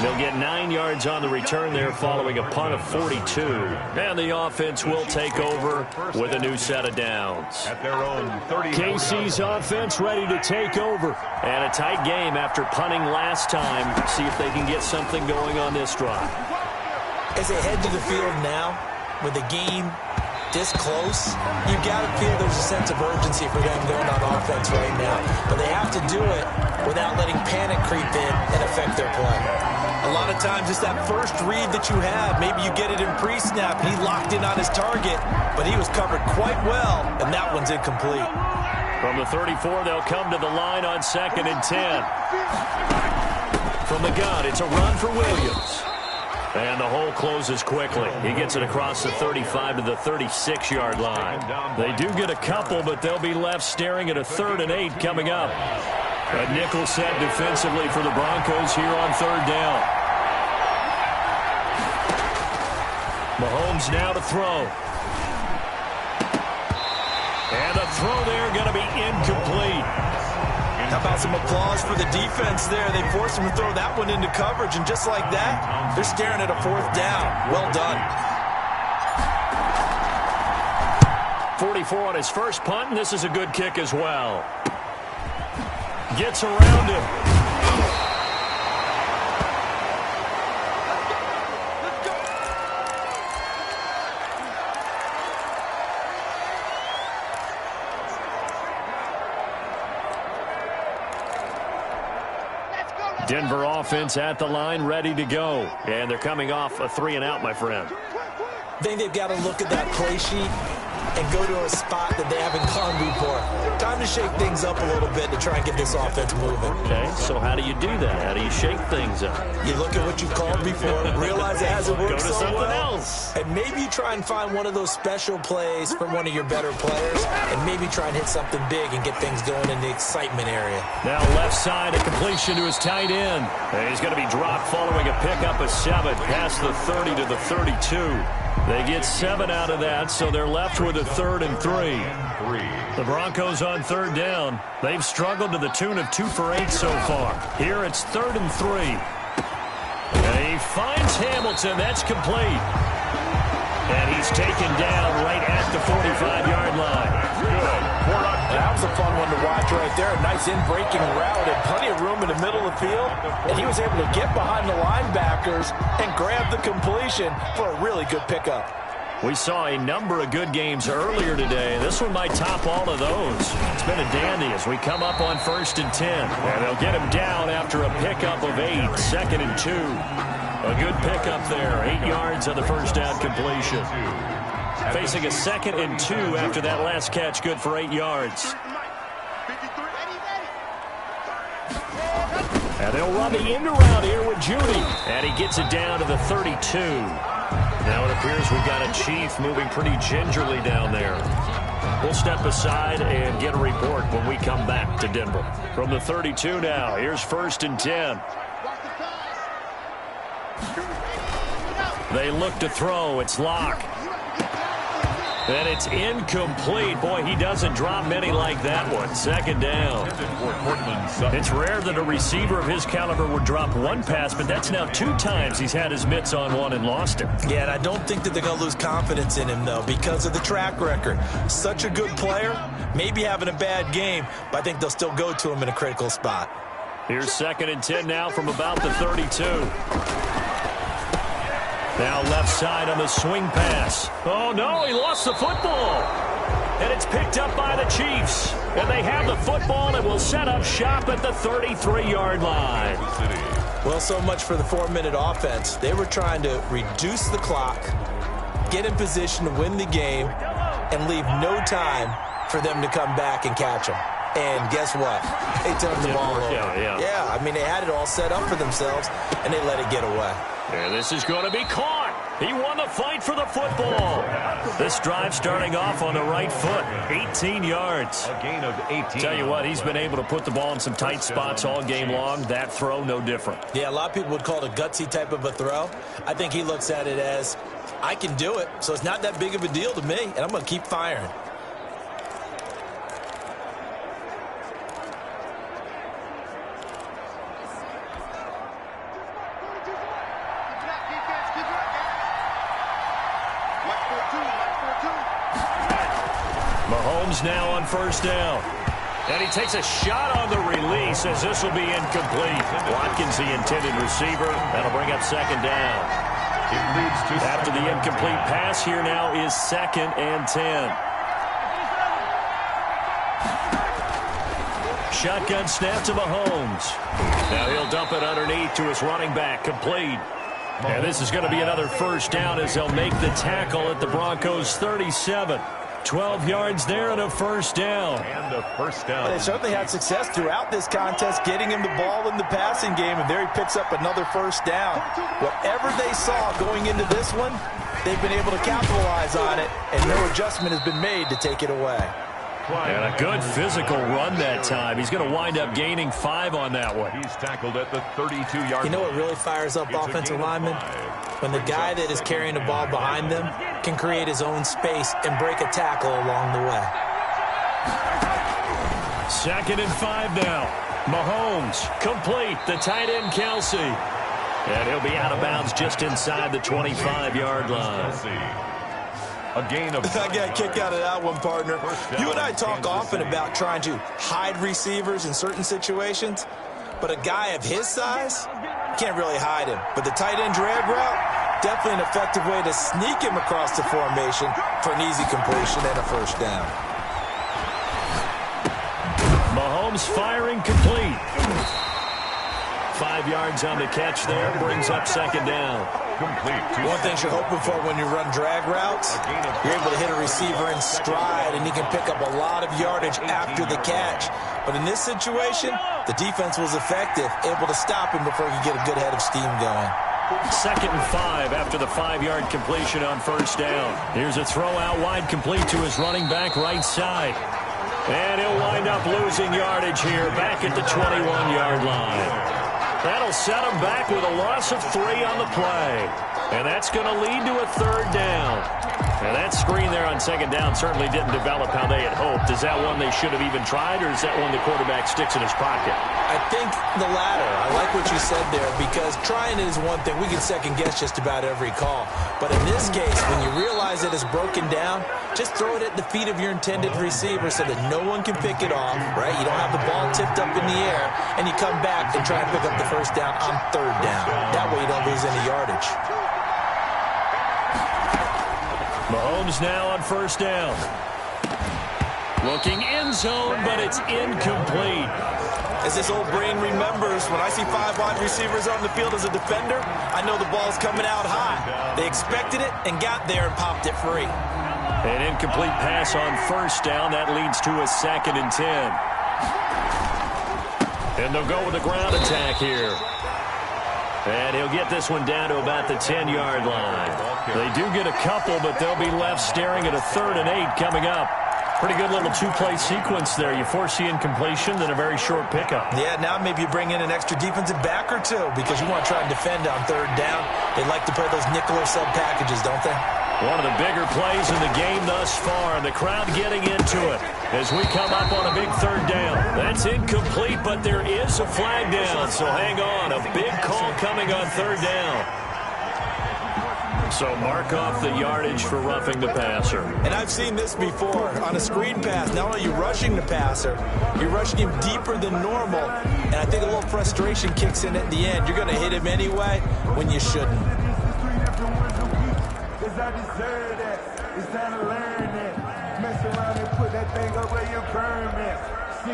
They'll get 9 yards on the return there following a punt of 42. And the offense will take over with a new set of downs. At their own 30. KC's offense ready to take over. And a tight game after punting last time. See if they can get something going on this drive. As they head to the field now, with the game this close, you've got to feel there's a sense of urgency for them going on offense right now. But they have to do it without letting panic creep in and affect their play. A lot of times it's that first read that you have. Maybe you get it in pre-snap, and he locked in on his target, but he was covered quite well, and that one's incomplete. From the 34, they'll come to the line on 2nd and 10. From the gun, it's a run for Williams. And the hole closes quickly. He gets it across the 35 to the 36-yard line. They do get a couple, but they'll be left staring at a 3rd and 8 coming up. A nickel set defensively for the Broncos here on third down. Mahomes now to throw. And the throw there going to be incomplete. How about some applause for the defense there? They forced him to throw that one into coverage, and just like that, they're staring at a 4th down. Well done. 44 on his first punt, and this is a good kick as well. Gets around him. Denver offense at the line, ready to go. And they're coming off a 3-and-out, my friend. I think they've got to look at that play sheet and go to a spot that they haven't gone before. Time to shake things up a little bit to try and get this offense moving. Okay, so how do you do that? How do you shake things up? You look at what you've called before, realize it hasn't worked Go to so something well, else. and maybe try and find one of those special plays from one of your better players, and maybe try and hit something big and get things going in the excitement area. Now left side, a completion to his tight end. And he's going to be dropped following a pickup of 7 past the 30 to the 32. They get 7 out of that, so they're left with a 3rd and 3. The Broncos on 3rd down. They've struggled to the tune of 2 for 8 so far. Here it's 3rd and 3. And he finds Hamilton. That's complete. And he's taken down right at the 45-yard line. Good. That was a fun one to watch right there. A nice in-breaking route and plenty of room in the middle of the field. And he was able to get behind the linebackers and grab the completion for a really good pickup. We saw a number of good games earlier today. This one might top all of those. It's been a dandy as we come up on 1st and 10. And they'll get him down after a pickup of 8, 2nd and 2. A good pickup there, 8 yards on the first down completion. Facing a 2nd and 2 after that last catch, good for 8 yards. And they'll run the end around here with Judy. And he gets it down to the 32. Now it appears we've got a Chief moving pretty gingerly down there. We'll step aside and get a report when we come back to Denver. From the 32 now, here's 1st and 10. They look to throw. It's Locke. And it's incomplete. Boy, he doesn't drop many like that one. 2nd down. It's rare that a receiver of his caliber would drop one pass, but that's now 2 times he's had his mitts on one and lost it. Yeah, and I don't think that they're going to lose confidence in him, though, because of the track record. Such a good player, maybe having a bad game, but I think they'll still go to him in a critical spot. Here's 2nd and 10 now from about the 32. Now left side on the swing pass. Oh, no, he lost the football. And it's picked up by the Chiefs. And they have the football and will set up shop at the 33-yard line. Well, so much for the 4-minute offense. They were trying to reduce the clock, get in position to win the game, and leave no time for them to come back and catch them. And guess what? They turned the ball over. Yeah, I mean, they had it all set up for themselves, and they let it get away. And this is going to be caught. He won the fight for the football. This drive starting off on the right foot. 18 yards. A gain of 18. Tell you what, he's been able to put the ball in some tight spots all game long. That throw, no different. Yeah, a lot of people would call it a gutsy type of a throw. I think he looks at it as, I can do it, so it's not that big of a deal to me, and I'm going to keep firing. Mahomes now on 1st down. And he takes a shot on the release as this will be incomplete. Watkins, the intended receiver. That'll bring up 2nd down. It leads to After the incomplete pass, here now is 2nd and 10. Shotgun snap to Mahomes. Now he'll dump it underneath to his running back, complete. And this is going to be another 1st down as they'll make the tackle at the Broncos' 37. 12 yards there and a 1st down. And a 1st down. They certainly had success throughout this contest, getting him the ball in the passing game, and there he picks up another 1st down. Whatever they saw going into this one, they've been able to capitalize on it, and no adjustment has been made to take it away. And a good physical run that time. He's going to wind up gaining 5 on that one. He's tackled at the 32-yard line. You know what really fires up offensive linemen? When the guy that is carrying the ball behind them can create his own space and break a tackle along the way. 2nd and 5 now. Mahomes, complete. The tight end, Kelsey. And he'll be out of bounds just inside the 25-yard line. A gain of I got a kick out of that one, partner. You and I talk often about trying to hide receivers in certain situations, but a guy of his size, can't really hide him. But the tight end drag route, definitely an effective way to sneak him across the formation for an easy completion and a 1st down. Mahomes firing complete. 5 yards on the catch there, brings up 2nd down. Complete. One thing you're hoping for when you run drag routes, you're able to hit a receiver in stride, and he can pick up a lot of yardage after the catch. But in this situation, the defense was effective, able to stop him before he could get a good head of steam going. 2nd and 5 after the 5-yard completion on first down. Here's a throw out wide, complete to his running back right side. And he'll wind up losing yardage here back at the 21-yard line. That'll set him back with a loss of 3 on the play. And that's going to lead to a 3rd down. And that screen there on 2nd down certainly didn't develop how they had hoped. Is that one they should have even tried, or is that one the quarterback sticks in his pocket? I think the latter. I like what you said there, because trying it is one thing. We can second-guess just about every call. But in this case, when you realize it is broken down, just throw it at the feet of your intended receiver so that no one can pick it off, right? You don't have the ball tipped up in the air, and you come back and try and pick up the 1st down on 3rd down. That way you don't lose any yardage. Mahomes now on 1st down. Looking end zone, but it's incomplete. As this old brain remembers, when I see 5 wide receivers on the field as a defender, I know the ball's coming out high. They expected it and got there and popped it free. An incomplete pass on 1st down. That leads to a 2nd and 10. And they'll go with the ground attack here. And he'll get this one down to about the 10-yard line. They do get a couple, but they'll be left staring at a 3rd and 8 coming up. Pretty good little 2-play sequence there. You force the incompletion, then a very short pickup. Yeah, now maybe you bring in an extra defensive back or 2 because you want to try and defend on 3rd down. They like to play those nickel or sub packages, don't they? One of the bigger plays in the game thus far, and the crowd getting into it as we come up on a big 3rd down. That's incomplete, but there is a flag down, so hang on. A big call coming on 3rd down. So mark off the yardage for roughing the passer. And I've seen this before. On a screen pass, not only are you rushing the passer, you're rushing him deeper than normal. And I think a little frustration kicks in at the end. You're going to hit him anyway when you shouldn't.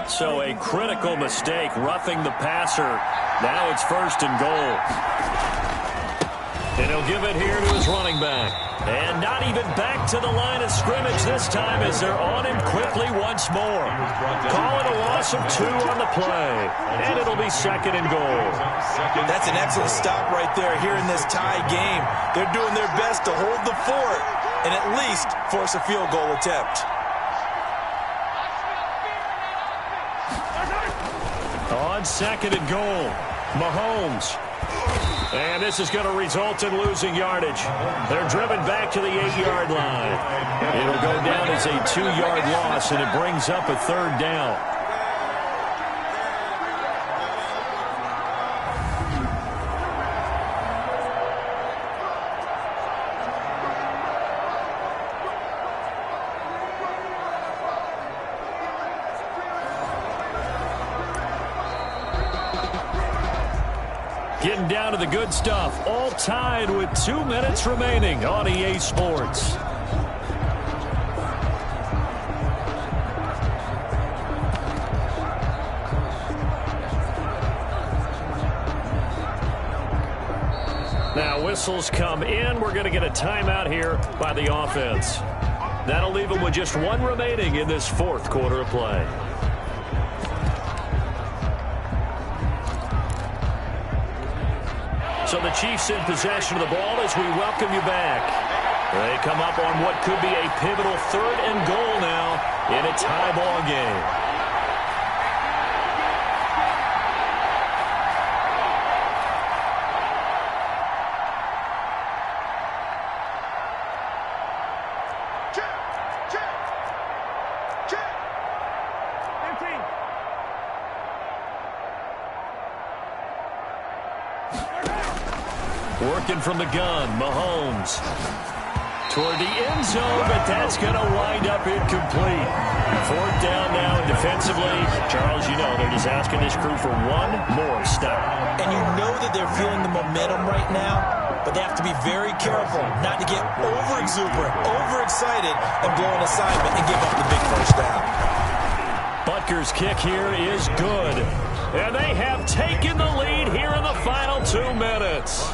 So a critical mistake, roughing the passer. Now it's 1st and goal. And he'll give it here to his running back. And not even back to the line of scrimmage this time as they're on him quickly once more. Call it a loss of 2 on the play. And it'll be 2nd and goal. That's an excellent stop right there here in this tie game. They're doing their best to hold the fort and at least force a field goal attempt. On 2nd and goal, Mahomes. And this is going to result in losing yardage. They're driven back to the 8-yard line. It'll go down as a 2-yard loss, and it brings up a 3rd down. Getting down to the good stuff, all tied with 2 minutes remaining on EA Sports. Now whistles come in. We're going to get a timeout here by the offense. That'll leave them with just 1 remaining in this 4th quarter of play. So the Chiefs in possession of the ball as we welcome you back. They come up on what could be a pivotal 3rd and goal now in a tie ball game. Working from the gun, Mahomes. Toward the end zone, but that's going to wind up incomplete. 4th down now defensively. Charles, you know, they're just asking this crew for 1 more stop. And you know that they're feeling the momentum right now, but they have to be very careful not to get over-exuberant, overexcited, and blow an assignment and give up the big 1st down. Butker's kick here is good. And they have taken the lead here in the final 2 minutes.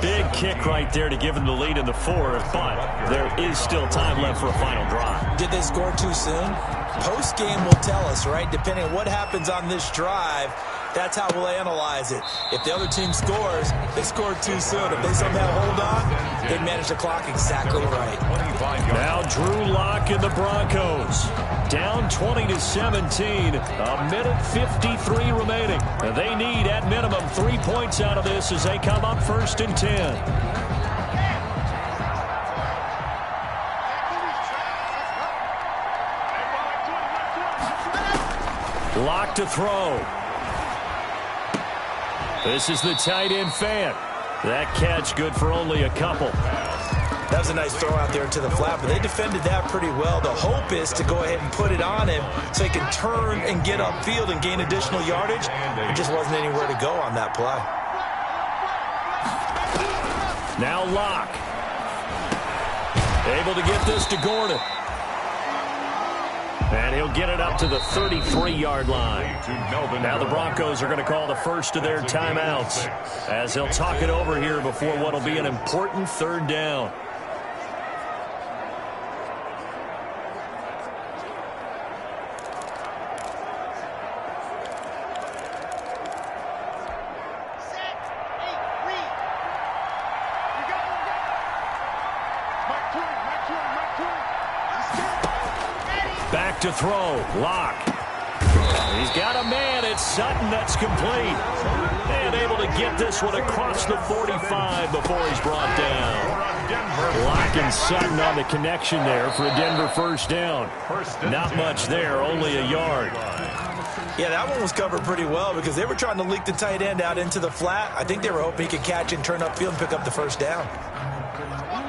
Big kick right there to give them the lead in the fourth, but there is still time left for a final drive. Did they score too soon? Post-game will tell us, right? Depending on what happens on this drive, that's how we'll analyze it. If the other team scores, they scored too soon. If they somehow hold on, they manage the clock exactly right. Now Drew Lock and the Broncos down 20-17. A minute 53 remaining. They need at minimum 3 points out of this as they come up 1st and 10. Lock to throw. This is the tight end Fant. That catch good for only a couple. That was a nice throw out there to the flat, but they defended that pretty well. The hope is to go ahead and put it on him so he can turn and get upfield and gain additional yardage. There just wasn't anywhere to go on that play. Now Lock. Able to get this to Gordon. And he'll get it up to the 33-yard line. Now the Broncos are going to call the first of their timeouts as they'll talk it over here before what will be an important 3rd down. Back to throw. Lock. He's got a man. It's Sutton that's complete. And able to get this one across the 45 before he's brought down. Lock and Sutton on the connection there for a Denver 1st down. Not much there, only a yard. Yeah, that one was covered pretty well because they were trying to leak the tight end out into the flat. I think they were hoping he could catch and turn upfield and pick up the 1st down.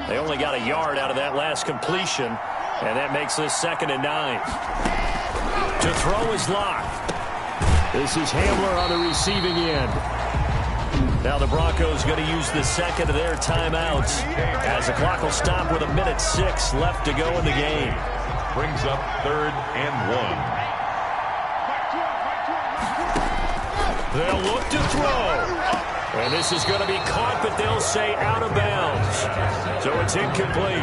They only got a yard out of that last completion. And that makes this 2nd and 9. To throw is Lock. This is Hamler on the receiving end. Now the Broncos going to use the 2nd of their timeouts as the clock will stop with 1:06 left to go in the game. Brings up 3rd and 1. They'll look to throw. And this is going to be caught, but they'll say out of bounds. So it's incomplete.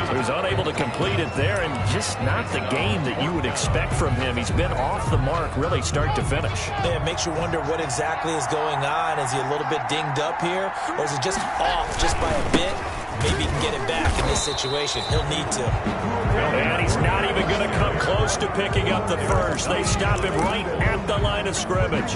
He was unable to complete it there, and just not the game that you would expect from him. He's been off the mark really start to finish. Yeah, it makes you wonder what exactly is going on. Is he a little bit dinged up here, or is it just off just by a bit? Maybe he can get it back in this situation. He'll need to. And he's not even going to come close to picking up the first. They stop him right at the line of scrimmage.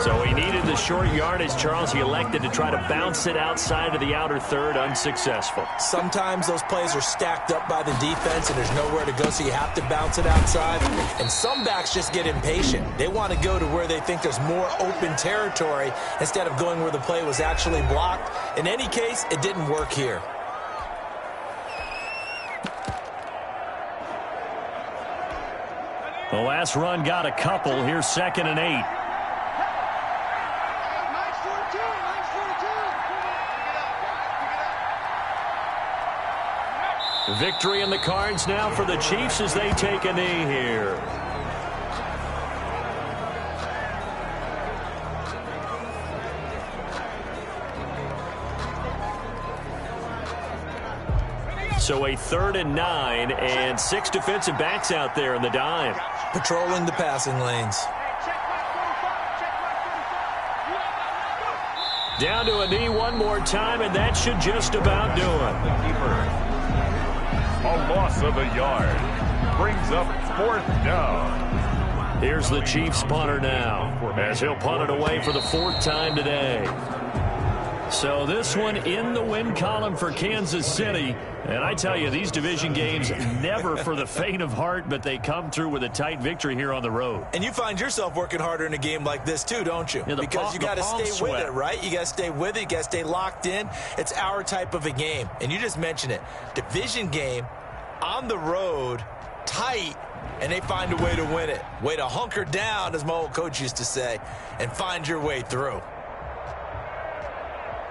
So he needed the short yardage, Charles. He elected to try to bounce it outside of the outer third, unsuccessful. Sometimes those plays are stacked up by the defense and there's nowhere to go, so you have to bounce it outside. And some backs just get impatient. They want to go to where they think there's more open territory instead of going where the play was actually blocked. In any case, it didn't work here. The last run got a couple. Here's 2nd and 8. Victory in the cards now for the Chiefs as they take a knee here. So a 3rd and 9 and 6 defensive backs out there in the dime. Patrolling the passing lanes. Down to a knee one more time, and that should just about do it. A loss of a yard. Brings up 4th down. Here's the Chiefs punter now as he'll punt it away for the 4th time today. So this one in the win column for Kansas City. And I tell you, these division games never for the faint of heart, but they come through with a tight victory here on the road. And you find yourself working harder in a game like this too, don't you? Yeah, because you got to stay with it, right? You got to stay with it. You got to stay locked in. It's our type of a game. And you just mentioned it. Division game, on the road, tight, and they find a way to win it. Way to hunker down, as my old coach used to say, and find your way through.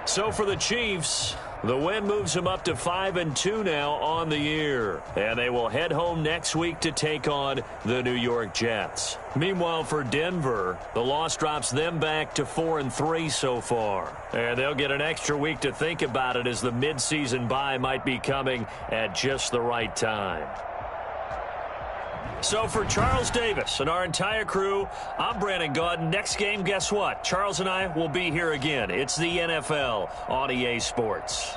So for the Chiefs, The win moves them up to 5-2 now on the year. And they will head home next week to take on the New York Jets. Meanwhile, for Denver, the loss drops them back to 4-3 so far. And they'll get an extra week to think about it as the midseason bye might be coming at just the right time. So for Charles Davis and our entire crew, I'm Brandon Gaudin. Next game, guess what? Charles and I will be here again. It's the NFL on EA Sports.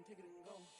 Kick it and go.